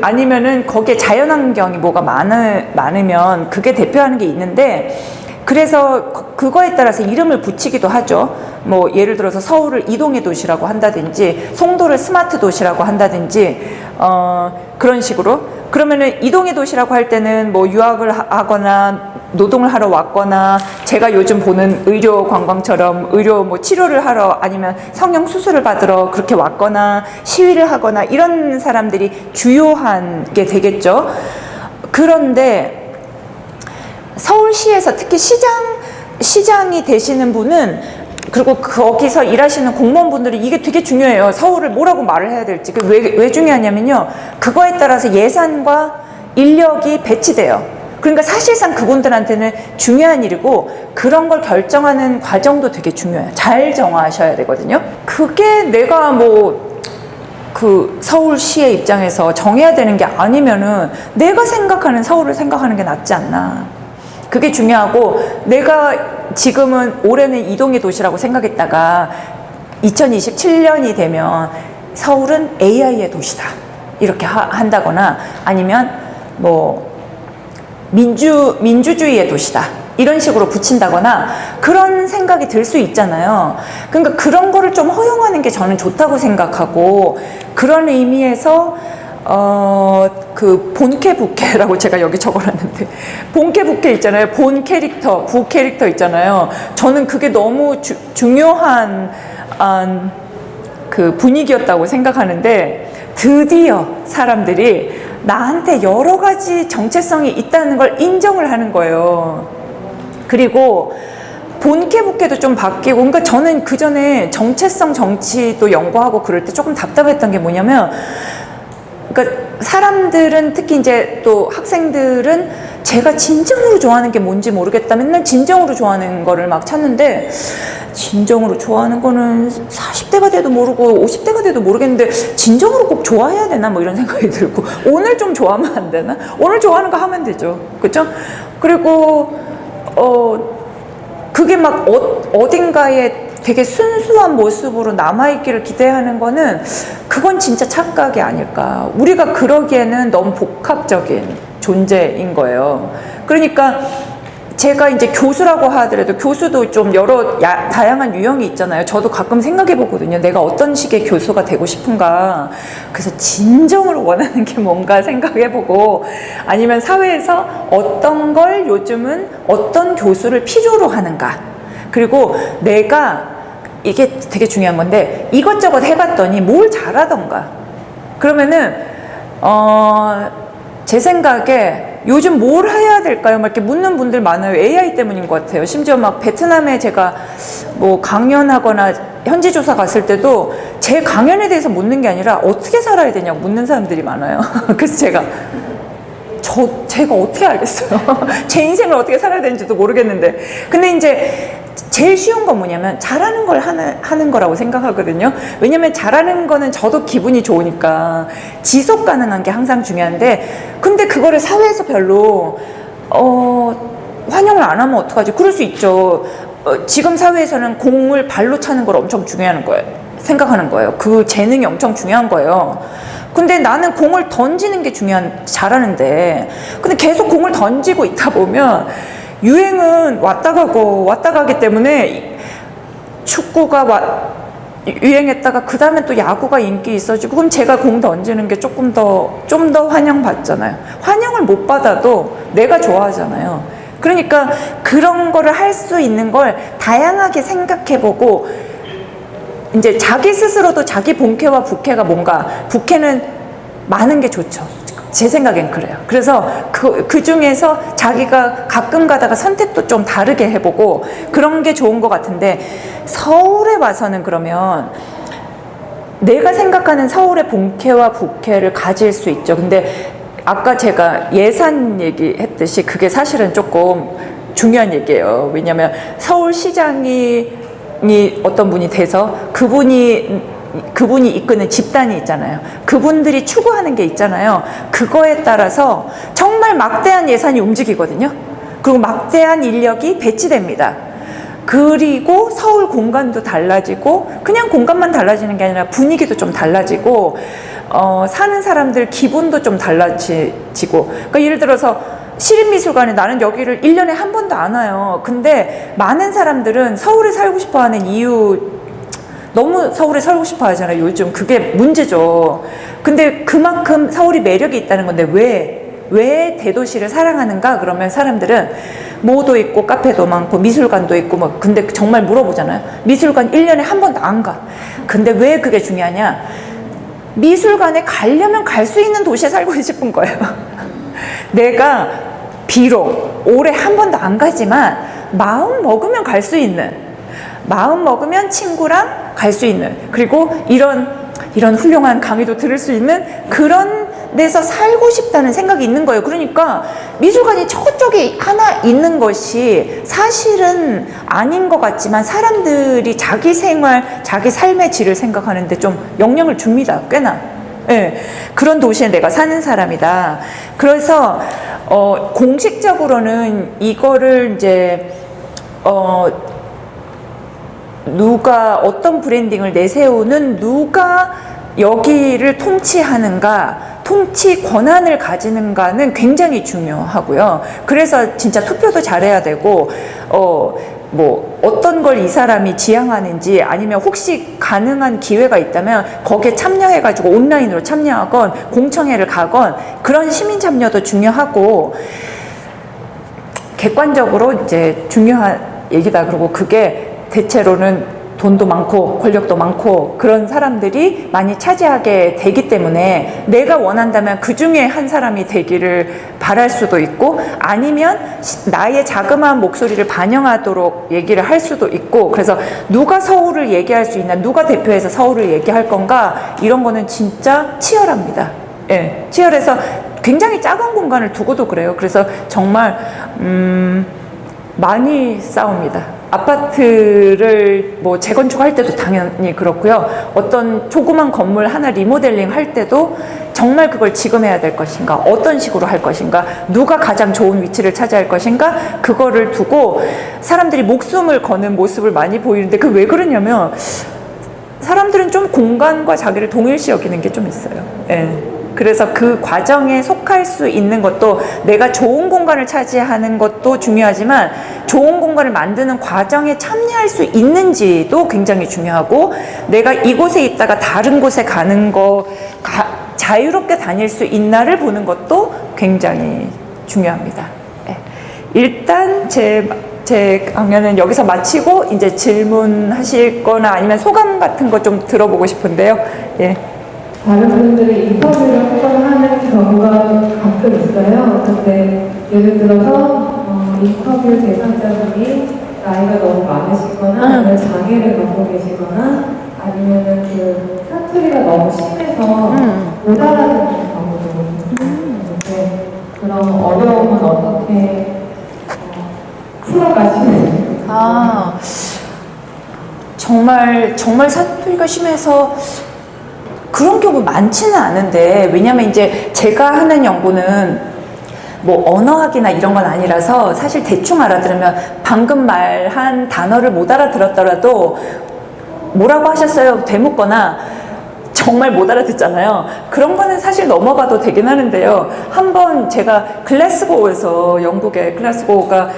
아니면은 거기에 자연환경이 뭐가 많으면 그게 대표하는 게 있는데, 그래서 그거에 따라서 이름을 붙이기도 하죠. 뭐 예를 들어서 서울을 이동의 도시라고 한다든지, 송도를 스마트 도시라고 한다든지, 그런 식으로. 그러면은 이동의 도시라고 할 때는 뭐 유학을 하거나 노동을 하러 왔거나, 제가 요즘 보는 의료 관광처럼 의료 뭐 치료를 하러, 아니면 성형 수술을 받으러 그렇게 왔거나 시위를 하거나, 이런 사람들이 주요한 게 되겠죠. 그런데 서울시에서 특히 시장이 되시는 분은, 그리고 거기서 일하시는 공무원분들이 이게 되게 중요해요. 서울을 뭐라고 말을 해야 될지. 왜 중요하냐면요, 그거에 따라서 예산과 인력이 배치돼요. 그러니까 사실상 그분들한테는 중요한 일이고, 그런 걸 결정하는 과정도 되게 중요해요. 잘 정하셔야 되거든요. 그게 내가 서울시의 입장에서 정해야 되는 게 아니면은 내가 생각하는 서울을 생각하는 게 낫지 않나. 그게 중요하고, 내가 지금은 올해는 이동의 도시라고 생각했다가 2027년이 되면 서울은 AI의 도시다 이렇게 한다거나, 아니면 뭐 민주주의의 도시다 이런 식으로 붙인다거나, 그런 생각이 들 수 있잖아요. 그러니까 그런 거를 좀 허용하는 게 저는 좋다고 생각하고, 그런 의미에서 본캐 부캐라고 제가 여기 적어놨는데, 본캐 부캐 있잖아요. 본 캐릭터, 부 캐릭터 있잖아요. 저는 그게 너무 중요한 그 분위기였다고 생각하는데, 드디어 사람들이 나한테 여러 가지 정체성이 있다는 걸 인정을 하는 거예요. 그리고 본캐 부캐도 좀 바뀌고, 그러니까 저는 그 전에 정체성 정치도 연구하고 그럴 때 조금 답답했던 게 뭐냐면, 그러니까 사람들은, 특히 이제 또 학생들은 제가 진정으로 좋아하는 게 뭔지 모르겠다, 맨날 진정으로 좋아하는 거를 막 찾는데, 진정으로 좋아하는 거는 40대가 돼도 모르고 50대가 돼도 모르겠는데 진정으로 꼭 좋아해야 되나, 뭐 이런 생각이 들고, 오늘 좀 좋아하면 안 되나? 오늘 좋아하는 거 하면 되죠. 그렇죠? 그리고 그게 막 어딘가에 되게 순수한 모습으로 남아있기를 기대하는 거는, 그건 진짜 착각이 아닐까. 우리가 그러기에는 너무 복합적인 존재인 거예요. 그러니까 제가 이제 교수라고 하더라도, 교수도 좀 다양한 유형이 있잖아요. 저도 가끔 생각해 보거든요. 내가 어떤 식의 교수가 되고 싶은가. 그래서 진정으로 원하는 게 뭔가 생각해 보고, 아니면 사회에서 어떤 걸 요즘은 어떤 교수를 필요로 하는가. 그리고 내가, 이게 되게 중요한 건데, 이것저것 해봤더니 뭘 잘하던가. 그러면은 제 생각에 요즘 뭘 해야 될까요? 막 이렇게 묻는 분들 많아요. AI 때문인 것 같아요. 심지어 막 베트남에 제가 뭐 강연하거나 현지 조사 갔을 때도 제 강연에 대해서 묻는 게 아니라 어떻게 살아야 되냐고 묻는 사람들이 많아요. 그래서 제가 어떻게 알겠어요? 제 인생을 어떻게 살아야 되는지도 모르겠는데. 근데 이제 제일 쉬운 건 뭐냐면, 잘하는 걸 하는 거라고 생각하거든요. 왜냐면 잘하는 거는 저도 기분이 좋으니까 지속 가능한 게 항상 중요한데, 근데 그거를 사회에서 별로 환영을 안 하면 어떡하지? 그럴 수 있죠. 지금 사회에서는 공을 발로 차는 걸 엄청 중요한 거예요. 생각하는 거예요. 그 재능이 엄청 중요한 거예요. 근데 나는 공을 던지는 게 잘하는데, 근데 계속 공을 던지고 있다 보면 유행은 왔다 가기 때문에, 축구가 유행했다가 그 다음에 또 야구가 인기 있어지고, 그럼 제가 공 던지는 게 좀 더 환영받잖아요. 환영을 못 받아도 내가 좋아하잖아요. 그러니까 그런 거를 할 수 있는 걸 다양하게 생각해보고, 이제 자기 스스로도 자기 본캐와 부캐가 뭔가, 부캐는 많은 게 좋죠. 제 생각엔 그래요. 그래서 그 중에서 자기가 가끔 가다가 선택도 좀 다르게 해보고, 그런 게 좋은 것 같은데, 서울에 와서는 그러면 내가 생각하는 서울의 본캐와 부캐를 가질 수 있죠. 근데 아까 제가 예산 얘기했듯이 그게 사실은 조금 중요한 얘기예요. 왜냐하면 서울시장이 어떤 분이 돼서 그분이 이끄는 집단이 있잖아요. 그분들이 추구하는 게 있잖아요. 그거에 따라서 정말 막대한 예산이 움직이거든요. 그리고 막대한 인력이 배치됩니다. 그리고 서울 공간도 달라지고 그냥 공간만 달라지는 게 아니라 분위기도 좀 달라지고 사는 사람들 기분도 좀 달라지고 그러니까 예를 들어서 시립미술관에 나는 여기를 1년에 한 번도 안 와요. 근데 많은 사람들은 서울에 살고 싶어 하는 이유 너무 서울에 살고 싶어 하잖아요. 요즘 그게 문제죠. 근데 그만큼 서울이 매력이 있다는 건데 왜 대도시를 사랑하는가? 그러면 사람들은 모도 있고 카페도 많고 미술관도 있고 뭐 근데 정말 물어보잖아요. 미술관 1년에 한 번도 안 가. 근데 왜 그게 중요하냐? 미술관에 가려면 갈 수 있는 도시에 살고 싶은 거예요. 내가 비록 올해 한 번도 안 가지만 마음 먹으면 갈 수 있는, 마음 먹으면 친구랑 갈 수 있는, 그리고 이런 훌륭한 강의도 들을 수 있는 그런 데서 살고 싶다는 생각이 있는 거예요. 그러니까 미술관이 저쪽에 하나 있는 것이 사실은 아닌 것 같지만 사람들이 자기 생활, 자기 삶의 질을 생각하는데 좀 영향을 줍니다. 꽤나. 네, 그런 도시에 내가 사는 사람이다. 그래서 공식적으로는 이거를 이제 누가 어떤 브랜딩을 내세우는 누가 여기를 통치하는가, 통치 권한을 가지는가는 굉장히 중요하고요. 그래서 진짜 투표도 잘해야 되고 뭐 어떤 걸 이 사람이 지향하는지 아니면 혹시 가능한 기회가 있다면 거기에 참여해가지고 온라인으로 참여하건 공청회를 가건 그런 시민 참여도 중요하고 객관적으로 이제 중요한 얘기다. 그리고 그게 대체로는 돈도 많고 권력도 많고 그런 사람들이 많이 차지하게 되기 때문에 내가 원한다면 그 중에 한 사람이 되기를 바랄 수도 있고 아니면 나의 자그마한 목소리를 반영하도록 얘기를 할 수도 있고 그래서 누가 서울을 얘기할 수 있나 누가 대표해서 서울을 얘기할 건가 이런 거는 진짜 치열합니다. 예, 치열해서 굉장히 작은 공간을 두고도 그래요. 그래서 정말 많이 싸웁니다. 아파트를 뭐 재건축할 때도 당연히 그렇고요. 어떤 조그만 건물 하나 리모델링 할 때도 정말 그걸 지금 해야 될 것인가, 어떤 식으로 할 것인가, 누가 가장 좋은 위치를 차지할 것인가, 그거를 두고 사람들이 목숨을 거는 모습을 많이 보이는데 그 왜 그러냐면 사람들은 좀 공간과 자기를 동일시 여기는 게 좀 있어요. 예. 그래서 그 과정에 속할 수 있는 것도 내가 좋은 공간을 차지하는 것도 중요하지만 좋은 공간을 만드는 과정에 참여할 수 있는지도 굉장히 중요하고 내가 이곳에 있다가 다른 곳에 가는 거 자유롭게 다닐 수 있나를 보는 것도 굉장히 중요합니다. 네. 일단 제 강연은 여기서 마치고 이제 질문하실 거나 아니면 소감 같은 거 좀 들어보고 싶은데요. 예. 다른 분들이 인터뷰를 한번 하는 경우가 가끔 있어요. 근데 예를 들어서 인터뷰 대상자분이 나이가 너무 많으시거나 아니면 장애를 갖고 계시거나 아니면 그 사투리가 너무 심해서 못 알아듣는 경우도 있는데 그런 어려움은 어떻게 풀어가시는? 정말 사투리가 심해서 그런 경우 많지는 않은데 왜냐면 이제 제가 하는 연구는 뭐 언어학이나 이런 건 아니라서 사실 대충 알아들으면 방금 말한 단어를 못 알아들었더라도 뭐라고 하셨어요? 되묻거나 정말 못 알아듣잖아요. 그런 거는 사실 넘어가도 되긴 하는데요. 한번 제가 글래스고에서 영국의 글래스고가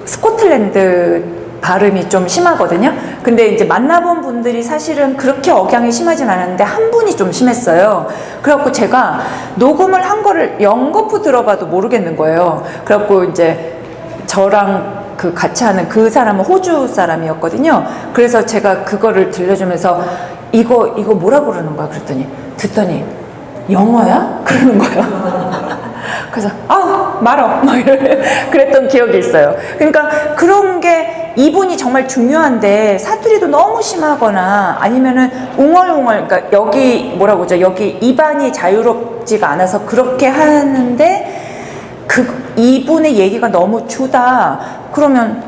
스코틀랜드 발음이 좀 심하거든요. 근데 이제 만나본 분들이 사실은 그렇게 억양이 심하진 않았는데 한 분이 좀 심했어요. 그래갖고 제가 녹음을 한 거를 연거푸 들어봐도 모르겠는 거예요. 그래갖고 이제 저랑 그 같이 하는 그 사람은 호주 사람이었거든요. 그래서 제가 그거를 들려주면서 이거 뭐라 그러는 거야? 듣더니 영어야? 그러는 거예요. 그래서 말어 막 그랬던 기억이 있어요. 그러니까 그런 게 이분이 정말 중요한데 사투리도 너무 심하거나 아니면은 웅얼웅얼 그러니까 여기 뭐라고 하죠? 여기 입안이 자유롭지가 않아서 그렇게 하는데 이분의 얘기가 너무 주다 그러면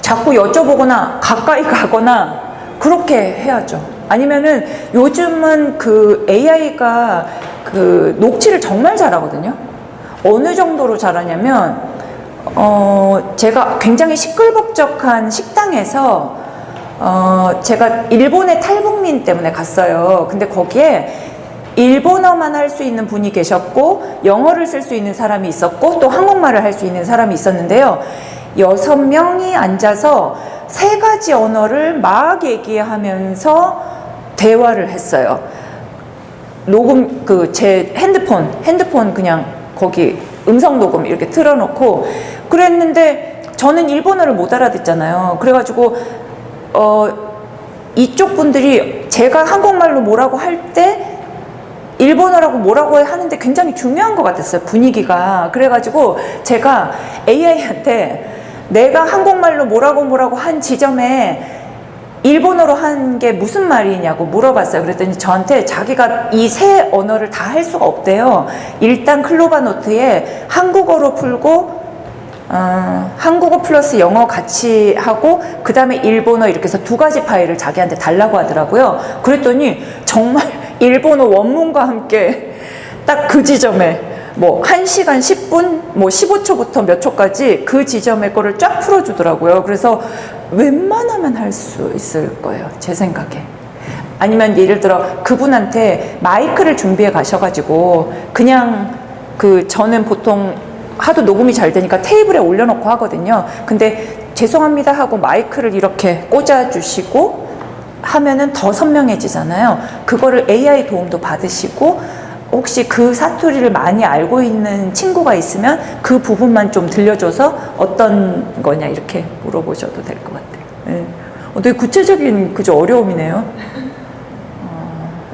자꾸 여쭤보거나 가까이 가거나 그렇게 해야죠. 아니면은 요즘은 그 AI가 그 녹취를 정말 잘하거든요. 어느 정도로 잘하냐면 제가 굉장히 시끌벅적한 식당에서 제가 일본의 탈북민 때문에 갔어요. 근데 거기에 일본어만 할 수 있는 분이 계셨고 영어를 쓸 수 있는 사람이 있었고 또 한국말을 할 수 있는 사람이 있었는데요. 6명이 앉아서 3가지 언어를 막 얘기하면서 대화를 했어요. 녹음 제 핸드폰 그냥 거기 음성 녹음 이렇게 틀어놓고 그랬는데 저는 일본어를 못 알아듣잖아요. 그래가지고 이쪽 분들이 제가 한국말로 뭐라고 할 때 일본어라고 뭐라고 하는데 굉장히 중요한 것 같았어요. 분위기가. 그래가지고 제가 AI한테 내가 한국말로 뭐라고 한 지점에 일본어로 한 게 무슨 말이냐고 물어봤어요. 그랬더니 저한테 자기가 이 3 언어를 다 할 수가 없대요. 일단 클로바노트에 한국어로 풀고 한국어 플러스 영어 같이 하고 그 다음에 일본어 이렇게 해서 2가지 파일을 자기한테 달라고 하더라고요. 그랬더니 정말 일본어 원문과 함께 딱 그 지점에 뭐 1시간 10분 뭐 15초부터 몇 초까지 그 지점의 거를 쫙 풀어주더라고요. 그래서 웬만하면 할 수 있을 거예요, 제 생각에. 아니면 예를 들어 그분한테 마이크를 준비해 가셔가지고 그냥 저는 보통 하도 녹음이 잘 되니까 테이블에 올려놓고 하거든요. 근데 죄송합니다 하고 마이크를 이렇게 꽂아주시고 하면은 더 선명해지잖아요. 그거를 AI 도움도 받으시고 혹시 그 사투리를 많이 알고 있는 친구가 있으면 그 부분만 좀 들려줘서 어떤 거냐 이렇게 물어보셔도 될 것 같아요. 네. 되게 구체적인 어려움이네요.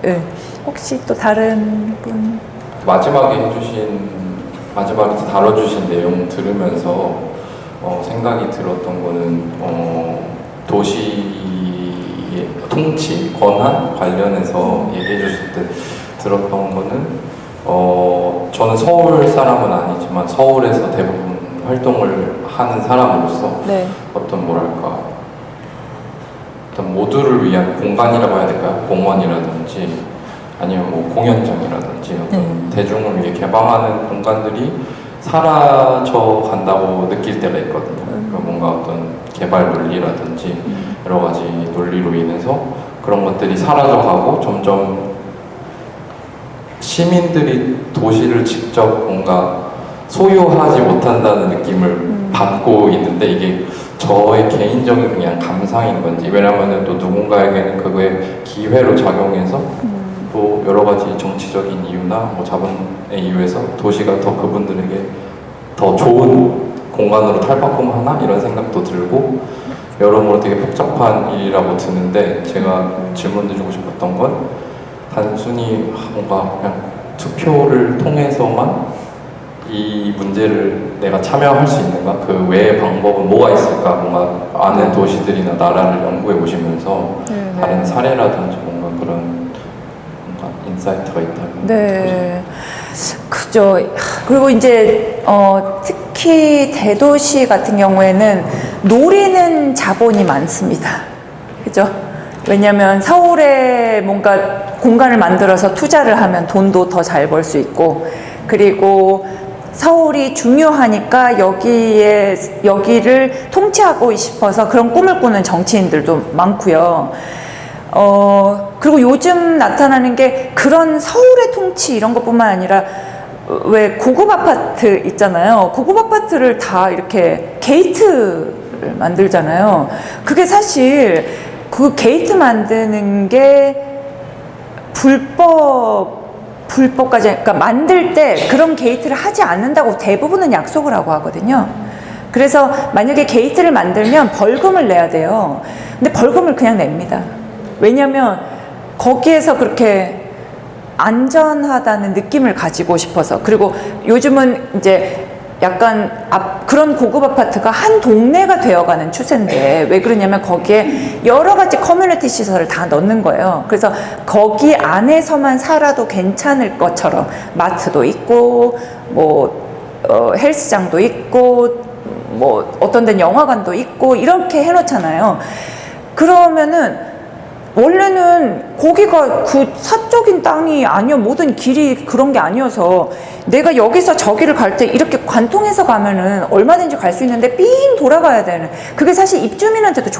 네. 혹시 또 다른 분? 마지막에 다뤄주신 내용 들으면서 생각이 들었던 거는 도시의 통치, 권한 관련해서 얘기해 주실 때 들었던 거는 저는 서울 사람은 아니지만 서울에서 대부분 활동을 하는 사람으로서 네. 어떤 모두를 위한 공간이라고 해야 될까요? 공원이라든지 아니면 뭐 공연장이라든지 어떤 대중을 위해 개방하는 공간들이 사라져 간다고 느낄 때가 있거든요. 그러니까 뭔가 어떤 개발 논리라든지 여러 가지 논리로 인해서 그런 것들이 사라져 가고 점점 시민들이 도시를 직접 뭔가 소유하지 못한다는 느낌을 받고 있는데 이게 저의 개인적인 그냥 감상인 건지 왜냐하면 또 누군가에게는 그거에 기회로 작용해서 또 여러 가지 정치적인 이유나 뭐 자본의 이유에서 도시가 더 그분들에게 더 좋은 공간으로 탈바꿈하나 이런 생각도 들고 여러모로 되게 복잡한 일이라고 드는데 제가 질문드리고 싶었던 건 단순히 뭔가 그냥 투표를 통해서만 이 문제를 내가 참여할 수 있는가? 그 외의 방법은 뭐가 있을까? 뭔가 아는 도시들이나 나라를 연구해 보시면서 다른 사례라든지 뭔가 그런 인사이트가 있다면. 네. 그죠. 그리고 이제 특히 대도시 같은 경우에는 노리는 자본이 많습니다. 그죠? 왜냐하면 서울에 뭔가 공간을 만들어서 투자를 하면 돈도 더 잘 벌 수 있고 그리고 서울이 중요하니까 여기를 통치하고 싶어서 그런 꿈을 꾸는 정치인들도 많고요. 그리고 요즘 나타나는 게 그런 서울의 통치 이런 것뿐만 아니라 왜 고급 아파트 있잖아요. 고급 아파트를 다 이렇게 게이트를 만들잖아요. 그게 사실 그 게이트 만드는 게 불법까지, 그러니까 만들 때 그런 게이트를 하지 않는다고 대부분은 약속을 하고 하거든요. 그래서 만약에 게이트를 만들면 벌금을 내야 돼요. 근데 벌금을 그냥 냅니다. 왜냐면 거기에서 그렇게 안전하다는 느낌을 가지고 싶어서. 그리고 요즘은 이제 약간 그런 고급 아파트가 한 동네가 되어가는 추세인데 왜 그러냐면 거기에 여러 가지 커뮤니티 시설을 다 넣는 거예요. 그래서 거기 안에서만 살아도 괜찮을 것처럼 마트도 있고 뭐 헬스장도 있고 뭐 어떤 데는 영화관도 있고 이렇게 해놓잖아요. 그러면은 원래는 거기가 그 사적인 땅이 아니요, 모든 길이 그런 게 아니어서 내가 여기서 저기를 갈 때 이렇게 관통해서 가면은 얼마든지 갈 수 있는데 삥 돌아가야 되는, 그게 사실 입주민한테도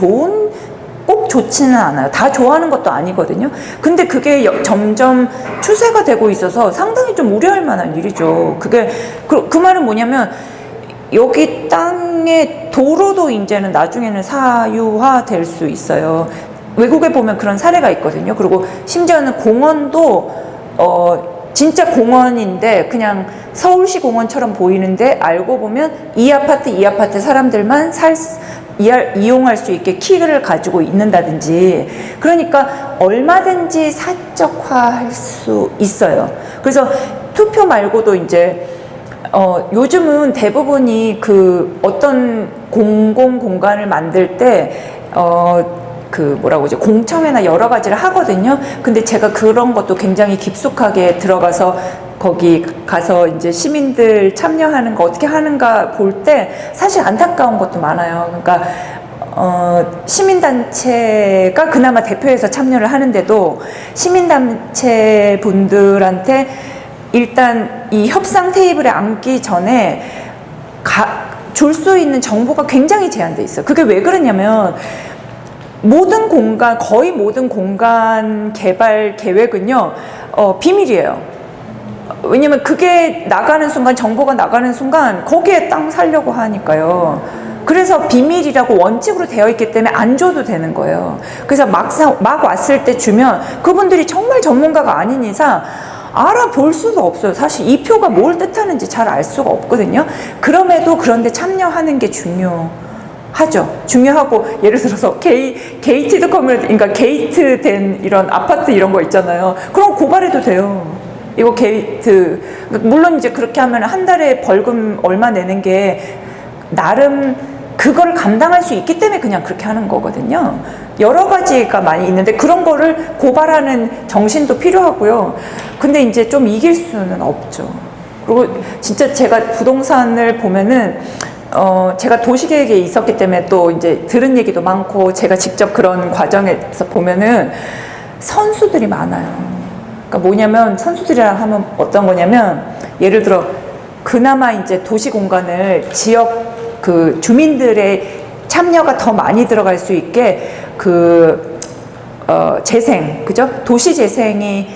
꼭 좋지는 않아요. 다 좋아하는 것도 아니거든요. 근데 그게 점점 추세가 되고 있어서 상당히 좀 우려할 만한 일이죠. 그게 그 말은 뭐냐면, 여기 땅의 도로도 이제는 나중에는 사유화 될 수 있어요. 외국에 보면 그런 사례가 있거든요. 그리고 심지어는 공원도 진짜 공원인데 그냥 서울시 공원처럼 보이는데 알고 보면 이 아파트 사람들만 이용할 수 있게 키를 가지고 있는다든지, 그러니까 얼마든지 사적화할 수 있어요. 그래서 투표 말고도 이제 요즘은 대부분이 그 어떤 공공 공간을 만들 때 그 뭐라고 하죠, 공청회나 여러 가지를 하거든요. 근데 제가 그런 것도 굉장히 깊숙하게 들어가서 거기 가서 이제 시민들 참여하는 거 어떻게 하는가 볼 때 사실 안타까운 것도 많아요. 그러니까 시민단체가 그나마 대표해서 참여를 하는데도 시민단체 분들한테 일단 이 협상 테이블에 앉기 전에 줄 수 있는 정보가 굉장히 제한돼 있어요. 그게 왜 그러냐면, 거의 모든 공간 개발 계획은요, 비밀이에요. 왜냐면 그게 정보가 나가는 순간 거기에 땅 살려고 하니까요. 그래서 비밀이라고 원칙으로 되어 있기 때문에 안 줘도 되는 거예요. 그래서 막 왔을 때 주면 그분들이 정말 전문가가 아닌 이상 알아볼 수도 없어요. 사실 이 표가 뭘 뜻하는지 잘 알 수가 없거든요. 그런데 참여하는 게 중요하고, 예를 들어서 게이티드 커뮤니티, 그러니까 게이트된 이런 아파트 이런 거 있잖아요. 그럼 고발해도 돼요. 이거 게이트, 물론 이제 그렇게 하면 한 달에 벌금 얼마 내는 게 나름 그걸 감당할 수 있기 때문에 그냥 그렇게 하는 거거든요. 여러 가지가 많이 있는데 그런 거를 고발하는 정신도 필요하고요. 근데 이제 좀 이길 수는 없죠. 그리고 진짜 제가 부동산을 보면은 제가 도시계획에 있었기 때문에 또 이제 들은 얘기도 많고, 제가 직접 그런 과정에서 보면은 선수들이 많아요. 그러니까 뭐냐면, 선수들이라 하면 어떤 거냐면, 예를 들어 그나마 이제 도시 공간을 지역 그 주민들의 참여가 더 많이 들어갈 수 있게 재생, 그죠? 도시 재생이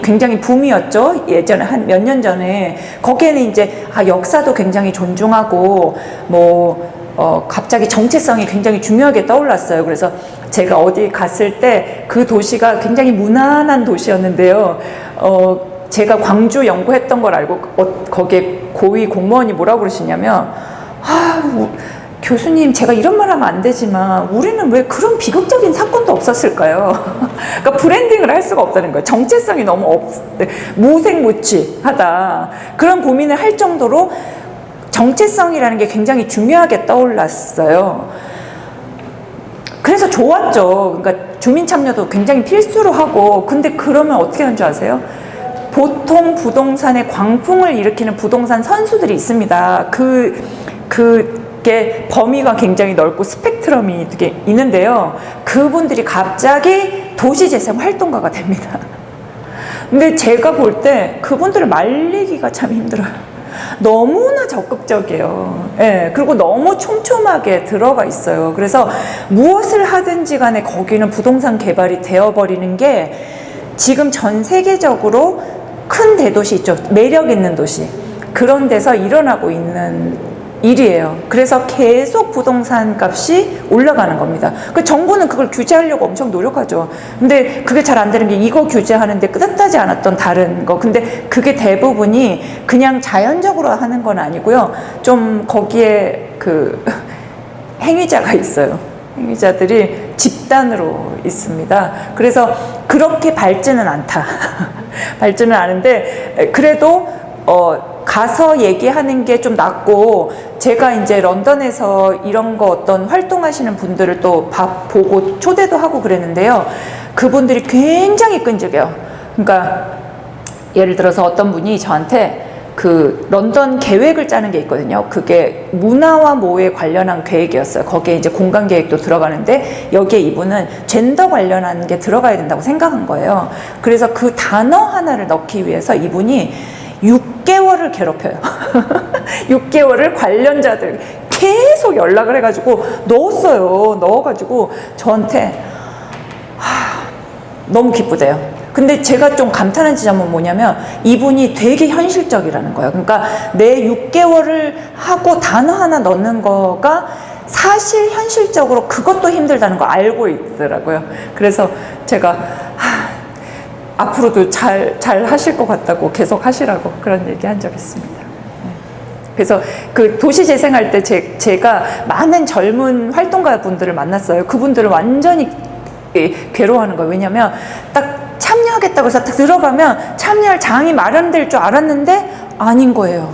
굉장히 붐이었죠. 예전에 한 몇 년 전에. 거기에는 이제 역사도 굉장히 존중하고 갑자기 정체성이 굉장히 중요하게 떠올랐어요. 그래서 제가 어디 갔을 때 그 도시가 굉장히 무난한 도시였는데요. 제가 광주 연구했던 걸 알고 거기에 고위 공무원이 뭐라고 그러시냐면, 교수님, 제가 이런 말 하면 안 되지만 우리는 왜 그런 비극적인 사건도 없었을까요? 그러니까 브랜딩을 할 수가 없다는 거예요. 정체성이 너무 무색무취하다. 그런 고민을 할 정도로 정체성이라는 게 굉장히 중요하게 떠올랐어요. 그래서 좋았죠. 그러니까 주민 참여도 굉장히 필수로 하고, 근데 그러면 어떻게 하는 줄 아세요? 보통 부동산에 광풍을 일으키는 부동산 선수들이 있습니다. 그게 범위가 굉장히 넓고 스펙트럼이 되게 있는데요. 그분들이 갑자기 도시재생 활동가가 됩니다. 근데 제가 볼 때 그분들을 말리기가 참 힘들어요. 너무나 적극적이에요. 예, 그리고 너무 촘촘하게 들어가 있어요. 그래서 무엇을 하든지 간에 거기는 부동산 개발이 되어버리는 게 지금 전 세계적으로 큰 대도시 있죠. 매력 있는 도시. 그런 데서 일어나고 있는 일이에요. 그래서 계속 부동산 값이 올라가는 겁니다. 그 정부는 그걸 규제하려고 엄청 노력하죠. 근데 그게 잘 안 되는 게, 이거 규제하는데 뜻하지 않았던 다른 거. 근데 그게 대부분이 그냥 자연적으로 하는 건 아니고요. 좀 거기에 행위자가 있어요. 행위자들이 집단으로 있습니다. 그래서 그렇게 밝지는 않다. 밝지는 않은데, 그래도 가서 얘기하는 게 좀 낫고, 제가 이제 런던에서 이런 거 어떤 활동하시는 분들을 또 보고 초대도 하고 그랬는데요. 그분들이 굉장히 끈질겨요. 그러니까 예를 들어서 어떤 분이 저한테 그 런던 계획을 짜는 게 있거든요. 그게 문화와 모에 관련한 계획이었어요. 거기에 이제 공간 계획도 들어가는데 여기에 이분은 젠더 관련한 게 들어가야 된다고 생각한 거예요. 그래서 그 단어 하나를 넣기 위해서 이분이 6개월을 괴롭혀요. 6개월을 관련자들 계속 연락을 해가지고 넣었어요. 넣어가지고 저한테 너무 기쁘대요. 근데 제가 좀 감탄한 지점은 뭐냐면 이분이 되게 현실적이라는 거예요. 그러니까 내 6개월을 하고 단어 하나 넣는 거가 사실 현실적으로 그것도 힘들다는 거 알고 있더라고요. 그래서 제가 앞으로도 잘 하실 것 같다고 계속 하시라고 그런 얘기 한 적 있습니다. 그래서 그 도시재생할 때 제가 많은 젊은 활동가 분들을 만났어요. 그분들은 완전히 괴로워하는 거예요. 왜냐면 딱 참여하겠다고 해서 딱 들어가면 참여할 장이 마련될 줄 알았는데 아닌 거예요.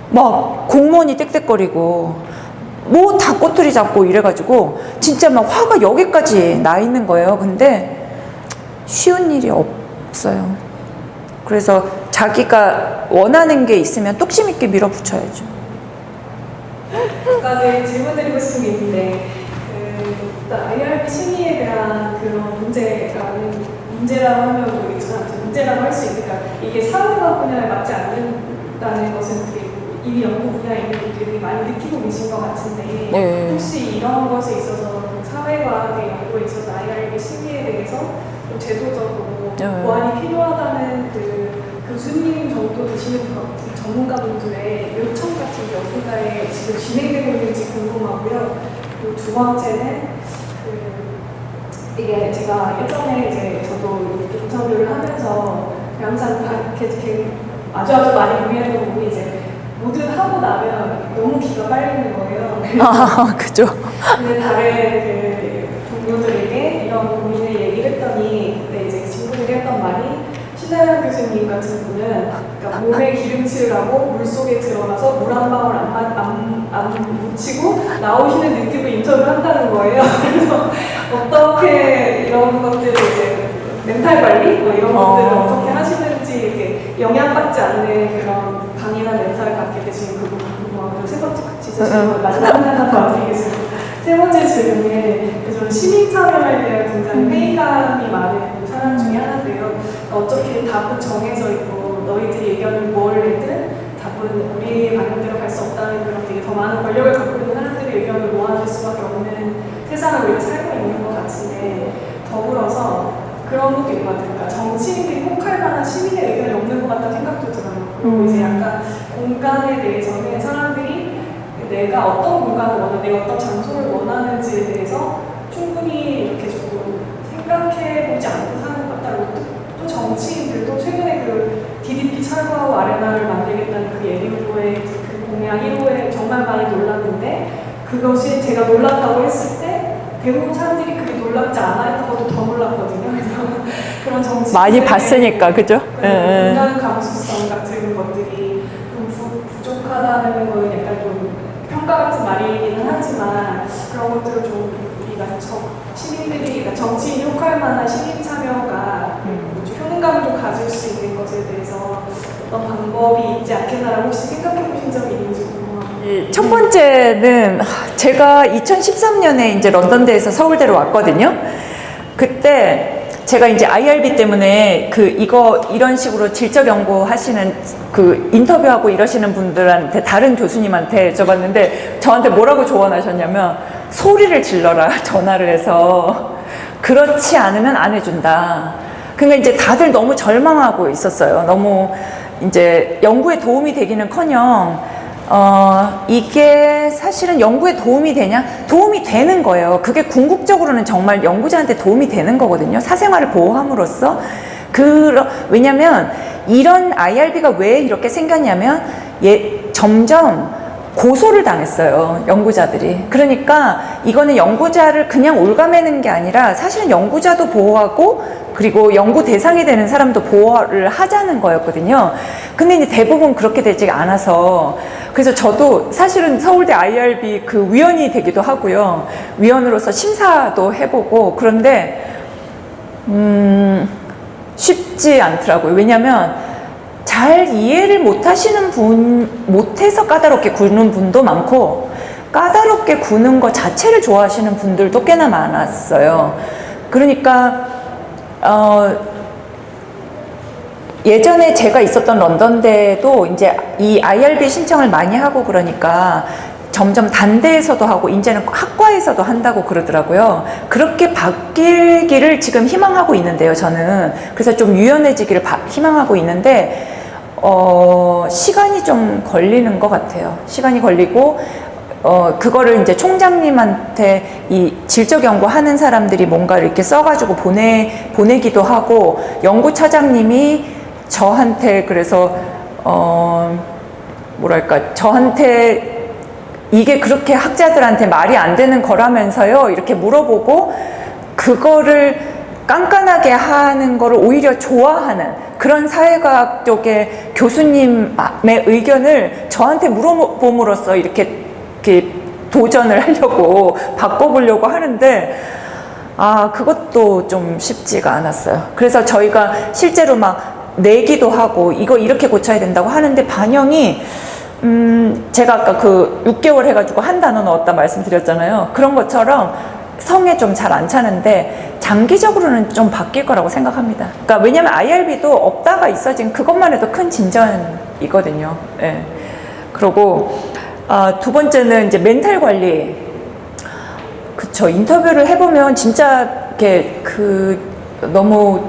막 공무원이 떽떽거리고 뭐 다 꼬투리 잡고 이래가지고 진짜 막 화가 여기까지 나 있는 거예요. 근데 쉬운 일이 없어요. 그래서 자기가 원하는 게 있으면 뚝심 있게 밀어붙여야죠. 두 가지 질문드리고 싶은 게 있는데 IRB 심의에 대한 그런 문제라고 하면 모르겠지만 문제라고 할 수 있으니까 이게 사회과학 분야에 맞지 않는다는 것은 이미 연구 분야에 있는 분들이 많이 느끼고 계신 것 같은데 네. 혹시 이런 것에 있어서 사회과학의 연구에 있어서 IRB 심의에 대해서 좀 제도적으로 네. 보완이 필요하다는 그 교수님 정도 되시는 전문가분들의 요청 같은 게 어딘가에 지금 진행되고 있는지 궁금하고요. 그리고 두 번째는 이게 제가 예전에 이제 저도 이렇게 인터뷰를 하면서 항상 이렇게 아주 많이 고민했던 부분이 이제 모두 하고 나면 너무 기가 빨리는 거예요. 그죠. 근데 다른 그 동료들에게 이런 고민을 얘기를 했더니 그때 이제 친구들이 했던 말이 신하영 교수님 같은 분은 그러니까 몸에 기름칠을 하고 물속에 들어가서 물 한 방울 안 묻히고 나오시는 느낌으로 인터뷰를 한다는 거예요. 그래서 어떻게 이런 것들을 이제 멘탈 관리 뭐 이런 것들을 어떻게 하시는지 이렇게 영향받지 않는 그런 강인한 멘탈을 갖게 되시는 그 부분 궁금하고 세 번째 진짜 질문 마지막 하나 더 드리겠습니다. 세 번째 질문은 좀 시민 참여에 대한 굉장히 회의감이 많은 사람 중에 하나인데요. 어차피 답은 정해져 있고 너희들이 의견을 뭘 내든 답은 우리 방향대로 갈 수 없다는 그런 되게 더 많은 권력을 갖고 있는 사람들의 의견을 모아줄 수밖에 없는 세상을 우리가 살고 있는 것 같은데 더불어서 그런 것도 있는 것 같아요. 그러니까 정치인들이 혹할 만한 시민의 의견이 없는 것 같다는 생각도 들어요. 그리고 이제 약간 공간에 대해서는 사람들이 내가 어떤 공간을 원하는, 내가 어떤 장소를 원하는지에 대해서 충분히 이렇게 조금 생각해보지 않고 사는 것 같다고 또 정치인들도 최근에 그 DDP 철거하고 아레나를 만들겠다는 그 예비후보의 그 공약 1호에 정말 많이 놀랐는데 그것이 제가 놀랐다고 했을 때 대부분 사람들이 그게 놀랍지 않아 했던 것도 더 놀랐거든요. 그래서 그런 정치 많이 봤으니까 그죠? 공간 감수성 같은 것들이 좀 부족하다는 건 약간 좀 평가 같은 말이기는 하지만 그런 것들을 좀 우리가 시민들이 그러니까 정치인이 혹할 만한 시민 참여가 효능감을 좀 가질 수 있는 것에 대해서 어떤 방법이 있지 않겠나라고 혹시 생각해 보신 적이 있는지 궁금합니다. 첫 번째는 제가 2013년에 이제 런던대에서 서울대로 왔거든요. 그때 제가 이제 IRB 때문에 이런 식으로 질적 연구 하시는 그 인터뷰하고 이러시는 분들한테 다른 교수님한테 여쭤봤는데 저한테 뭐라고 조언하셨냐면 소리를 질러라 전화를 해서 그렇지 않으면 안 해준다. 그러니까 이제 다들 너무 절망하고 있었어요. 너무 이제 연구에 도움이 되기는커녕 이게 사실은 연구에 도움이 되냐? 도움이 되는 거예요. 그게 궁극적으로는 정말 연구자한테 도움이 되는 거거든요. 사생활을 보호함으로써. 왜냐면 이런 IRB가 왜 이렇게 생겼냐면 점점 고소를 당했어요. 연구자들이. 그러니까 이거는 연구자를 그냥 올가매는 게 아니라 사실은 연구자도 보호하고 그리고 연구 대상이 되는 사람도 보호를 하자는 거였거든요. 근데 이제 대부분 그렇게 되지 않아서 그래서 저도 사실은 서울대 IRB 그 위원이 되기도 하고요. 위원으로서 심사도 해보고 그런데 쉽지 않더라고요. 왜냐면 잘 이해를 못하시는 분, 못해서 까다롭게 구는 분도 많고 까다롭게 구는 것 자체를 좋아하시는 분들도 꽤나 많았어요. 그러니까 예전에 제가 있었던 런던대도 이제 이 IRB 신청을 많이 하고 그러니까 점점 단대에서도 하고 이제는 학과에서도 한다고 그러더라고요. 그렇게 바뀌기를 지금 희망하고 있는데요, 저는. 그래서 좀 유연해지기를 희망하고 있는데 시간이 좀 걸리는 것 같아요. 시간이 걸리고 그거를 이제 총장님한테 이 질적 연구하는 사람들이 뭔가 이렇게 써가지고 보내기도 하고 연구차장님이 저한테 그래서 뭐랄까 저한테 이게 그렇게 학자들한테 말이 안 되는 거라면서요 이렇게 물어보고 그거를 깐깐하게 하는 거를 오히려 좋아하는 그런 사회과학 쪽의 교수님의 의견을 저한테 물어봄으로써 이렇게 도전을 하려고 바꿔보려고 하는데 그것도 좀 쉽지가 않았어요. 그래서 저희가 실제로 막 내기도 하고 이거 이렇게 고쳐야 된다고 하는데 반영이 제가 아까 그 6개월 해가지고 한 단어 넣었다 말씀드렸잖아요. 그런 것처럼 성에 좀 잘 안 차는데 장기적으로는 좀 바뀔 거라고 생각합니다. 그러니까 왜냐면 IRB도 없다가 있어진 그것만 해도 큰 진전이거든요. 예. 그리고 두 번째는 이제 멘탈 관리. 그쵸. 인터뷰를 해보면 진짜 이렇게 너무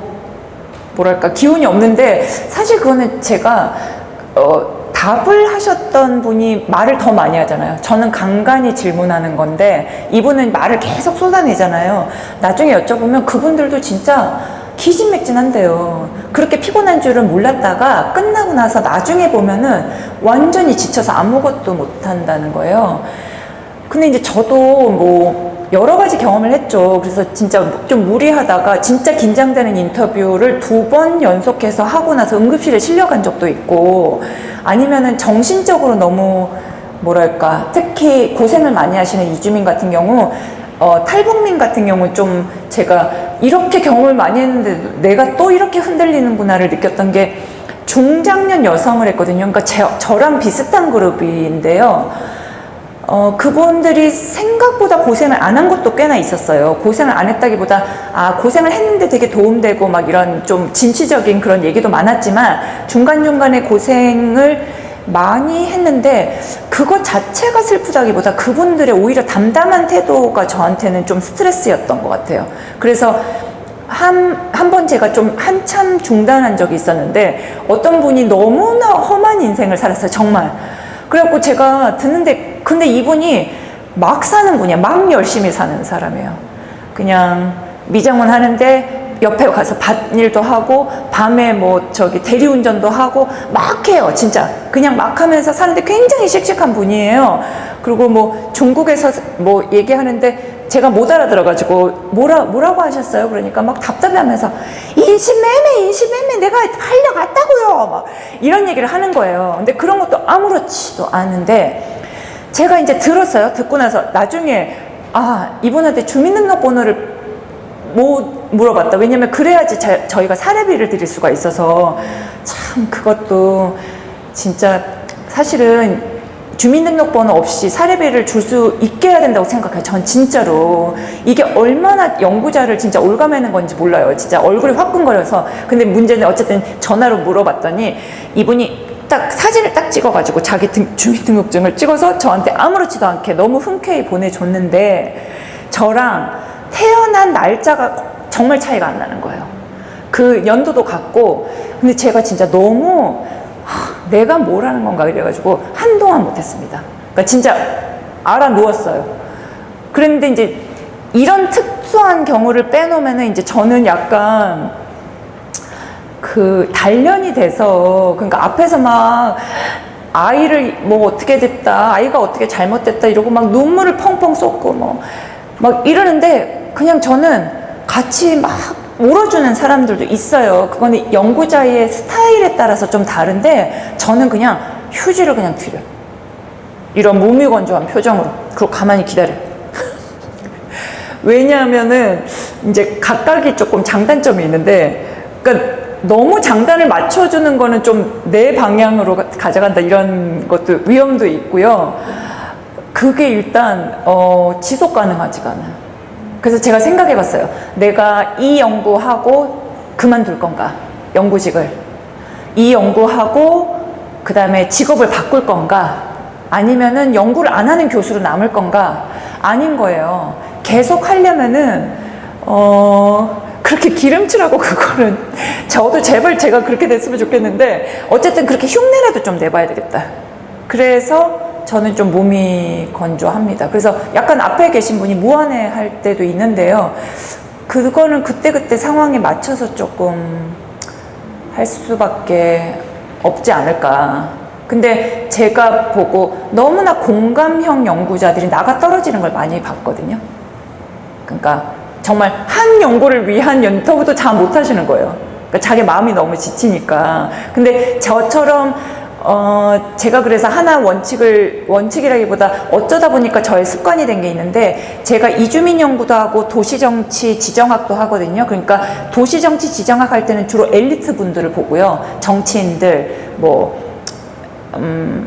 뭐랄까 기운이 없는데 사실 그거는 제가 답을 하셨던 분이 말을 더 많이 하잖아요. 저는 간간히 질문하는 건데 이분은 말을 계속 쏟아내잖아요. 나중에 여쭤보면 그분들도 진짜 기진맥진한데요. 그렇게 피곤한 줄은 몰랐다가 끝나고 나서 나중에 보면은 완전히 지쳐서 아무것도 못한다는 거예요. 근데 이제 저도 뭐 여러 가지 경험을 했죠. 그래서 진짜 좀 무리하다가 진짜 긴장되는 인터뷰를 2번 연속해서 하고 나서 응급실에 실려간 적도 있고 아니면은 정신적으로 너무 뭐랄까 특히 고생을 많이 하시는 이주민 같은 경우 탈북민 같은 경우 좀 제가 이렇게 경험을 많이 했는데 내가 또 이렇게 흔들리는구나를 느꼈던 게 중장년 여성을 했거든요. 그러니까 저랑 비슷한 그룹인데요. 그분들이 생각보다 고생을 안 한 것도 꽤나 있었어요. 고생을 안 했다기보다 고생을 했는데 되게 도움되고 막 이런 좀 진취적인 그런 얘기도 많았지만 중간중간에 고생을 많이 했는데 그것 자체가 슬프다기보다 그분들의 오히려 담담한 태도가 저한테는 좀 스트레스였던 것 같아요. 그래서 한 번 제가 좀 한참 중단한 적이 있었는데 어떤 분이 너무나 험한 인생을 살았어요. 정말. 그래갖고 제가 듣는데 근데 이분이 막 사는 분이야. 막 열심히 사는 사람이에요. 그냥 미장원 하는데 옆에 가서 밭일도 하고 밤에 뭐 대리운전도 하고 막 해요. 진짜 그냥 막 하면서 사는데 굉장히 씩씩한 분이에요. 그리고 뭐 중국에서 뭐 얘기하는데 제가 못 알아들어가지고 뭐라고 하셨어요? 그러니까 막 답답해하면서 인신매매 내가 팔려갔다고요. 막 이런 얘기를 하는 거예요. 근데 그런 것도 아무렇지도 않은데 제가 이제 들었어요. 듣고 나서 나중에 이분한테 주민등록번호를 못 물어봤다. 왜냐면 그래야지 저희가 사례비를 드릴 수가 있어서 참 그것도 진짜 사실은 주민등록번호 없이 사례비를 줄 수 있게 해야 된다고 생각해요. 전 진짜로 이게 얼마나 연구자를 진짜 올가매는 건지 몰라요. 진짜 얼굴이 화끈거려서. 근데 문제는 어쨌든 전화로 물어봤더니 이분이 딱 사진을 딱 찍어가지고 자기 주민등록증을 찍어서 저한테 아무렇지도 않게 너무 흔쾌히 보내줬는데 저랑 태어난 날짜가 정말 차이가 안 나는 거예요. 그 연도도 같고 근데 제가 진짜 너무 내가 뭘 하는 건가 이래가지고 한동안 못했습니다. 그러니까 진짜 알아누웠어요. 그런데 이제 이런 특수한 경우를 빼놓으면은 이제 저는 약간 단련이 돼서 그러니까 앞에서 막 아이를 뭐 어떻게 됐다 아이가 어떻게 잘못됐다 이러고 막 눈물을 펑펑 쏟고 막 이러는데 그냥 저는 같이 막 울어주는 사람들도 있어요. 그거는 연구자의 스타일에 따라서 좀 다른데 저는 그냥 휴지를 그냥 드려요. 이런 무미건조한 표정으로. 그리고 가만히 기다려요. 왜냐하면은 이제 각각이 조금 장단점이 있는데 그러니까 너무 장단을 맞춰주는 거는 좀 내 방향으로 가져간다 이런 것도 위험도 있고요. 그게 일단 지속 가능하지가 않아요. 그래서 제가 생각해 봤어요. 내가 이 연구하고 그만둘 건가, 연구직을. 이 연구하고 그 다음에 직업을 바꿀 건가, 아니면은 연구를 안 하는 교수로 남을 건가. 아닌 거예요. 계속 하려면은 그렇게 기름칠하고 그거는 저도 제발 제가 그렇게 됐으면 좋겠는데 어쨌든 그렇게 흉내라도 좀 내봐야 되겠다. 그래서 저는 좀 몸이 건조합니다. 그래서 약간 앞에 계신 분이 무안해 할 때도 있는데요. 그거는 그때그때 상황에 맞춰서 조금 할 수밖에 없지 않을까. 근데 제가 보고 너무나 공감형 연구자들이 나가 떨어지는 걸 많이 봤거든요. 그러니까 정말 한 연구를 위한 인터뷰도 잘 못 하시는 거예요. 그러니까 자기 마음이 너무 지치니까. 근데 저처럼 제가 그래서 하나 원칙이라기보다 어쩌다 보니까 저의 습관이 된 게 있는데, 제가 이주민 연구도 하고 도시정치 지정학도 하거든요. 그러니까 도시정치 지정학 할 때는 주로 엘리트 분들을 보고요. 정치인들,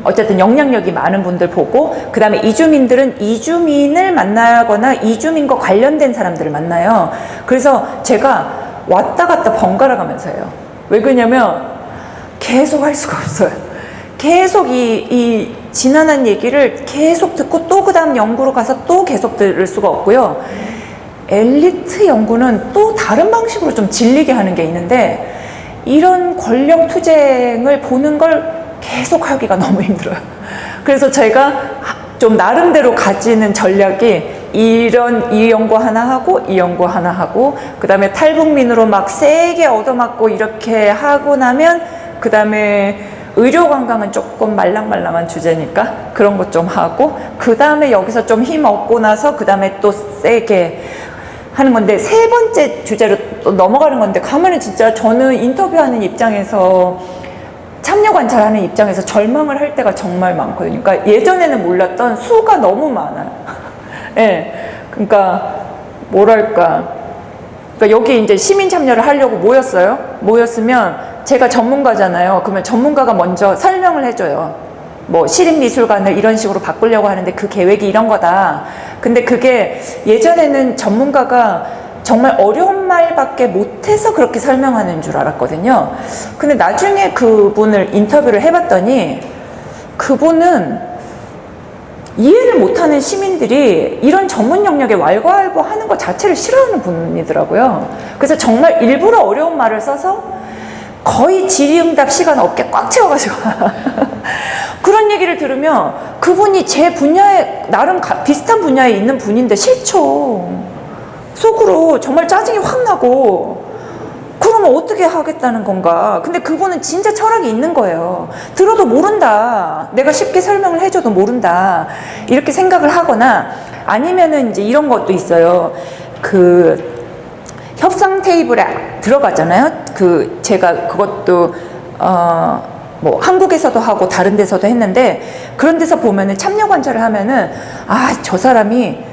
어쨌든 영향력이 많은 분들 보고, 그 다음에 이주민들은 이주민을 만나거나 이주민과 관련된 사람들을 만나요. 그래서 제가 왔다 갔다 번갈아 가면서 해요. 왜 그러냐면 계속 할 수가 없어요. 계속 이 지난한 얘기를 계속 듣고 또 그 다음 연구로 가서 또 계속 들을 수가 없고요. 엘리트 연구는 또 다른 방식으로 좀 질리게 하는 게 있는데, 이런 권력 투쟁을 보는 걸 계속 하기가 너무 힘들어요. 그래서 제가 좀 나름대로 가지는 전략이 이 연구 하나 하고 이 연구 하나 하고, 그 다음에 탈북민으로 막 세게 얻어맞고 이렇게 하고 나면 그 다음에 의료관광은 조금 말랑말랑한 주제니까 그런 것 좀 하고, 그 다음에 여기서 좀 힘 얻고 나서 그 다음에 또 세게 하는 건데, 세 번째 주제로 또 넘어가는 건데, 가면은 진짜 저는 인터뷰하는 입장에서, 참여 관찰하는 입장에서 절망을 할 때가 정말 많거든요. 그러니까 예전에는 몰랐던 수가 너무 많아요. 예. 그러니까 뭐랄까. 그러니까 여기 이제 시민 참여를 하려고 모였어요. 모였으면 제가 전문가잖아요. 그러면 전문가가 먼저 설명을 해줘요. 뭐 시립미술관을 이런 식으로 바꾸려고 하는데 그 계획이 이런 거다. 근데 그게 예전에는 전문가가 정말 어려운 말밖에 못해서 그렇게 설명하는 줄 알았거든요. 근데 나중에 그분을 인터뷰를 해봤더니 그분은 이해를 못하는 시민들이 이런 전문 영역에 왈가왈부하는 것 자체를 싫어하는 분이더라고요. 그래서 정말 일부러 어려운 말을 써서 거의 질의응답 시간 어깨 꽉 채워가지고 그런 얘기를 들으면 그분이 제 분야에 나름 비슷한 분야에 있는 분인데 싫죠. 속으로 정말 짜증이 확 나고, 그러면 어떻게 하겠다는 건가. 근데 그분은 진짜 철학이 있는 거예요. 들어도 모른다, 내가 쉽게 설명을 해줘도 모른다, 이렇게 생각을 하거나, 아니면은 이제 이런 것도 있어요. 그 협상 테이블에 들어가잖아요. 제가 그것도 뭐 한국에서도 하고 다른 데서도 했는데, 그런 데서 보면은 참여 관찰을 하면은 저 사람이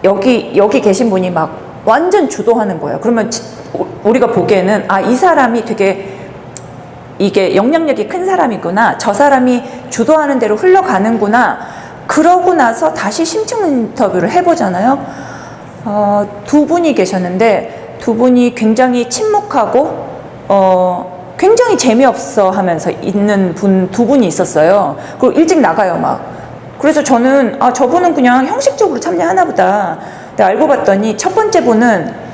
여기 계신 분이 막 완전 주도하는 거예요. 그러면 우리가 보기에는 이 사람이 되게 이게 영향력이 큰 사람이구나, 저 사람이 주도하는 대로 흘러가는구나. 그러고 나서 다시 심층 인터뷰를 해보잖아요. 두 분이 계셨는데 두 분이 굉장히 침묵하고 굉장히 재미없어 하면서 있는 두 분이 있었어요. 그리고 일찍 나가요, 막. 그래서 저는 저분은 그냥 형식적으로 참여하나 보다. 근데 알고 봤더니 첫 번째 분은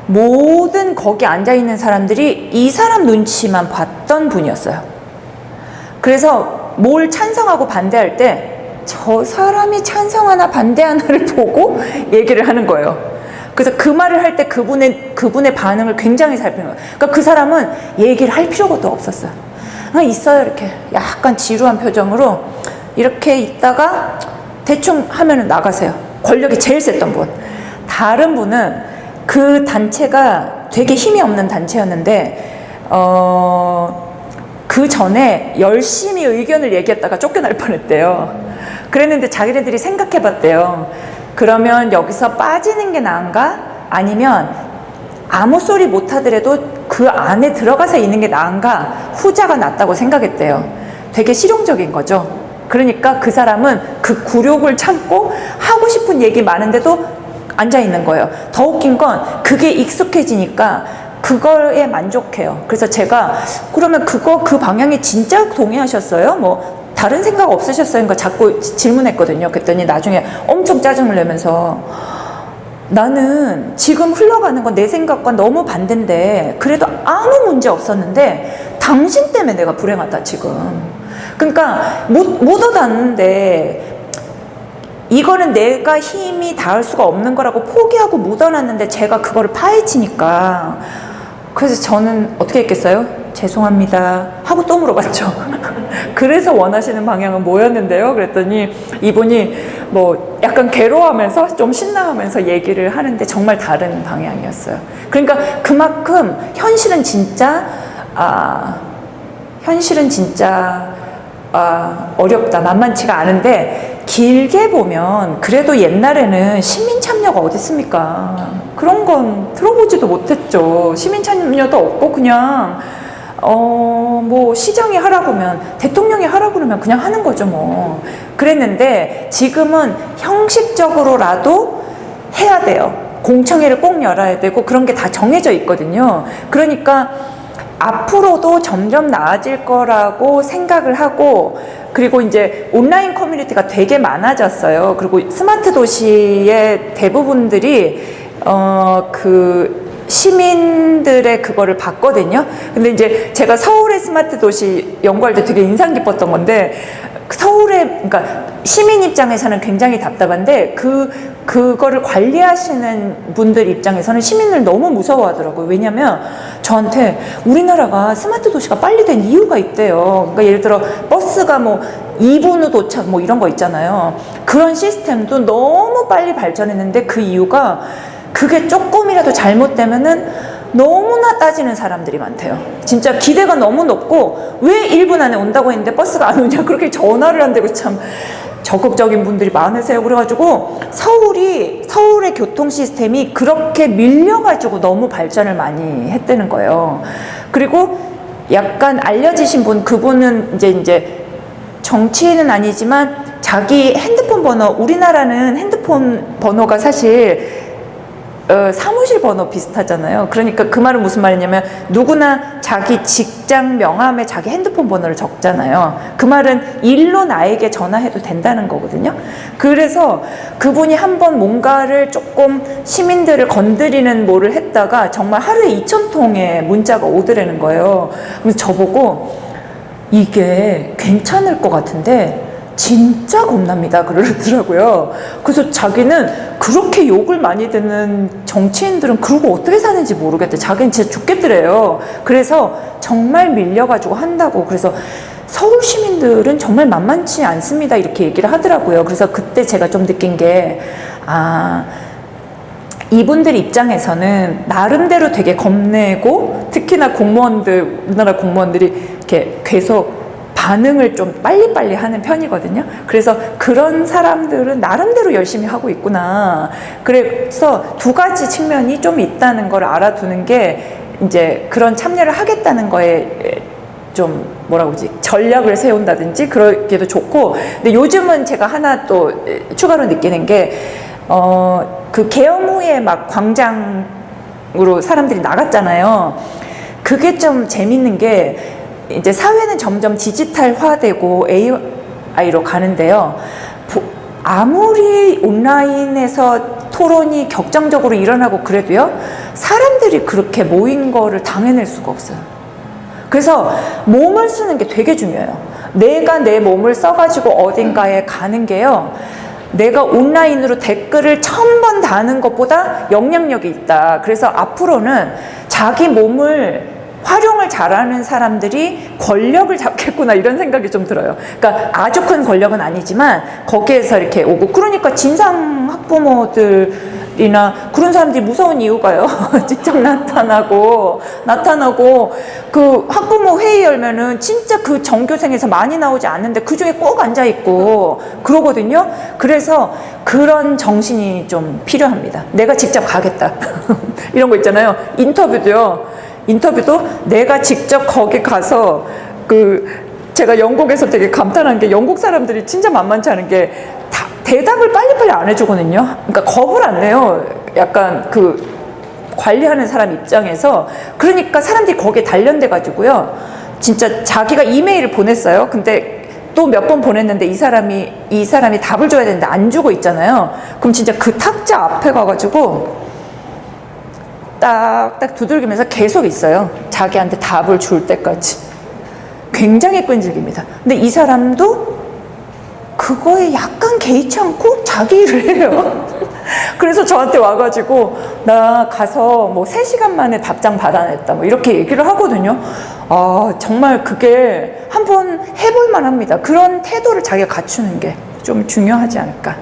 모든 거기 앉아있는 사람들이 이 사람 눈치만 봤던 분이었어요. 그래서 뭘 찬성하고 반대할 때 저 사람이 찬성하나 반대하나를 보고 얘기를 하는 거예요. 그래서 그 말을 할 때 그분의 반응을 굉장히 살피는 거예요. 그러니까 그 사람은 얘기를 할 필요가 또 없었어요. 있어요. 이렇게 약간 지루한 표정으로 이렇게 있다가 대충 하면은 나가세요. 권력이 제일 셌던 분. 다른 분은 그 단체가 되게 힘이 없는 단체였는데 그 전에 열심히 의견을 얘기했다가 쫓겨날 뻔했대요. 그랬는데 자기네들이 생각해봤대요. 그러면 여기서 빠지는 게 나은가? 아니면 아무 소리 못하더라도 그 안에 들어가서 있는 게 나은가, 후자가 낫다고 생각했대요. 되게 실용적인 거죠. 그러니까 그 사람은 그 굴욕을 참고 하고 싶은 얘기 많은데도 앉아 있는 거예요. 더 웃긴 건 그게 익숙해지니까 그거에 만족해요. 그래서 제가 그러면 그 방향에 진짜 동의하셨어요? 뭐 다른 생각 없으셨어요? 그러니까 자꾸 질문했거든요. 그랬더니 나중에 엄청 짜증을 내면서 나는 지금 흘러가는 건 내 생각과 너무 반대인데 그래도 아무 문제 없었는데 당신 때문에 내가 불행하다 지금. 그러니까 못 얻었는데 이거는 내가 힘이 닿을 수가 없는 거라고 포기하고 묻어놨는데 제가 그거를 파헤치니까 그래서 저는 어떻게 했겠어요? 죄송합니다 하고 또 물어봤죠. 그래서 원하시는 방향은 뭐였는데요? 그랬더니 이분이 뭐 약간 괴로워하면서 좀 신나하면서 얘기를 하는데 정말 다른 방향이었어요. 그러니까 그만큼 현실은 진짜 어렵다, 만만치가 않은데 길게 보면 그래도 옛날에는 시민 참여가 어디 있습니까? 그런 건 들어보지도 못했죠. 시민 참여도 없고 그냥 뭐 시장이 하라고 하면 대통령이 하라고 그러면 그냥 하는 거죠 뭐. 그랬는데 지금은 형식적으로라도 해야 돼요. 공청회를 꼭 열어야 되고 그런 게 다 정해져 있거든요. 그러니까 앞으로도 점점 나아질 거라고 생각을 하고, 그리고 이제 온라인 커뮤니티가 되게 많아졌어요. 그리고 스마트 도시의 대부분들이 그 시민들의 그거를 봤거든요. 근데 이제 제가 서울의 스마트 도시 연구할 때 되게 인상 깊었던 건데, 그러니까 시민 입장에서는 굉장히 답답한데 그거를 관리하시는 분들 입장에서는 시민을 너무 무서워하더라고요. 왜냐면 저한테 우리나라가 스마트 도시가 빨리 된 이유가 있대요. 그러니까 예를 들어 버스가 뭐 2분 후 도착 뭐 이런 거 있잖아요. 그런 시스템도 너무 빨리 발전했는데 그 이유가 그게 조금이라도 잘못되면은 너무나 따지는 사람들이 많대요. 진짜 기대가 너무 높고 왜 1분 안에 온다고 했는데 버스가 안 오냐, 그렇게 전화를 한다고. 참 적극적인 분들이 많으세요. 그래가지고 서울의 교통 시스템이 그렇게 밀려가지고 너무 발전을 많이 했다는 거예요. 그리고 약간 알려지신 분, 그분은 이제 정치인은 아니지만 자기 핸드폰 번호, 우리나라는 핸드폰 번호가 사실 사무실 번호 비슷하잖아요. 그러니까 그 말은 무슨 말이냐면 누구나 자기 직장 명함에 자기 핸드폰 번호를 적잖아요. 그 말은 일로 나에게 전화해도 된다는 거거든요. 그래서 그분이 한번 뭔가를 조금 시민들을 건드리는 뭐를 했다가 정말 하루에 2,000통의 문자가 오더라는 거예요. 그래서 저보고 이게 괜찮을 것 같은데 진짜 겁납니다 그러더라고요. 그래서 자기는 그렇게 욕을 많이 듣는 정치인들은 그러고 어떻게 사는지 모르겠대. 자기는 진짜 죽겠더래요. 그래서 정말 밀려가지고 한다고. 그래서 서울 시민들은 정말 만만치 않습니다 이렇게 얘기를 하더라고요. 그래서 그때 제가 좀 느낀 게 이분들 입장에서는 나름대로 되게 겁내고, 특히나 우리나라 공무원들이 이렇게 계속 반응을 좀 빨리빨리 하는 편이거든요. 그래서 그런 사람들은 나름대로 열심히 하고 있구나. 그래서 두 가지 측면이 좀 있다는 걸 알아두는 게 이제 그런 참여를 하겠다는 거에 좀 뭐라고 하지, 전략을 세운다든지 그러기도 좋고. 근데 요즘은 제가 하나 또 추가로 느끼는 게 그 계엄 후에 막 광장으로 사람들이 나갔잖아요. 그게 좀 재밌는 게 이제 사회는 점점 디지털화되고 AI로 가는데요. 아무리 온라인에서 토론이 격정적으로 일어나고 그래도요, 사람들이 그렇게 모인 거를 당해낼 수가 없어요. 그래서 몸을 쓰는 게 되게 중요해요. 내가 내 몸을 써가지고 어딘가에 가는 게요, 내가 온라인으로 댓글을 1000번 다는 것보다 영향력이 있다. 그래서 앞으로는 자기 몸을 활용을 잘하는 사람들이 권력을 잡겠구나 이런 생각이 좀 들어요. 그러니까 아주 큰 권력은 아니지만 거기에서 이렇게 오고, 그러니까 진상 학부모들이 일이나 그런 사람들이 무서운 이유가요. 직접 나타나고 그 학부모 회의 열면은 진짜 그 전교생에서 많이 나오지 않는데 그 중에 꼭 앉아 있고 그러거든요. 그래서 그런 정신이 좀 필요합니다. 내가 직접 가겠다. 이런 거 있잖아요. 인터뷰도 내가 직접 거기 가서 제가 영국에서 되게 감탄한 게 영국 사람들이 진짜 만만치 않은 게 대답을 빨리빨리 안 해주거든요. 그러니까 겁을 안 내요. 약간 관리하는 사람 입장에서. 그러니까 사람들이 거기에 단련돼 가지고요. 진짜 자기가 이메일을 보냈어요. 근데 또 몇 번 보냈는데 이 사람이 답을 줘야 되는데 안 주고 있잖아요. 그럼 진짜 그 탁자 앞에 가가지고 딱딱 두들기면서 계속 있어요. 자기한테 답을 줄 때까지. 굉장히 끈질깁니다. 근데 이 사람도 그거에 약간 개의치 않고 자기 일을 해요. 그래서 저한테 와가지고 나 가서 뭐 3시간 만에 답장 받아냈다 뭐 이렇게 얘기를 하거든요. 아, 정말 그게 한번 해볼 만합니다. 그런 태도를 자기가 갖추는 게 좀 중요하지 않을까.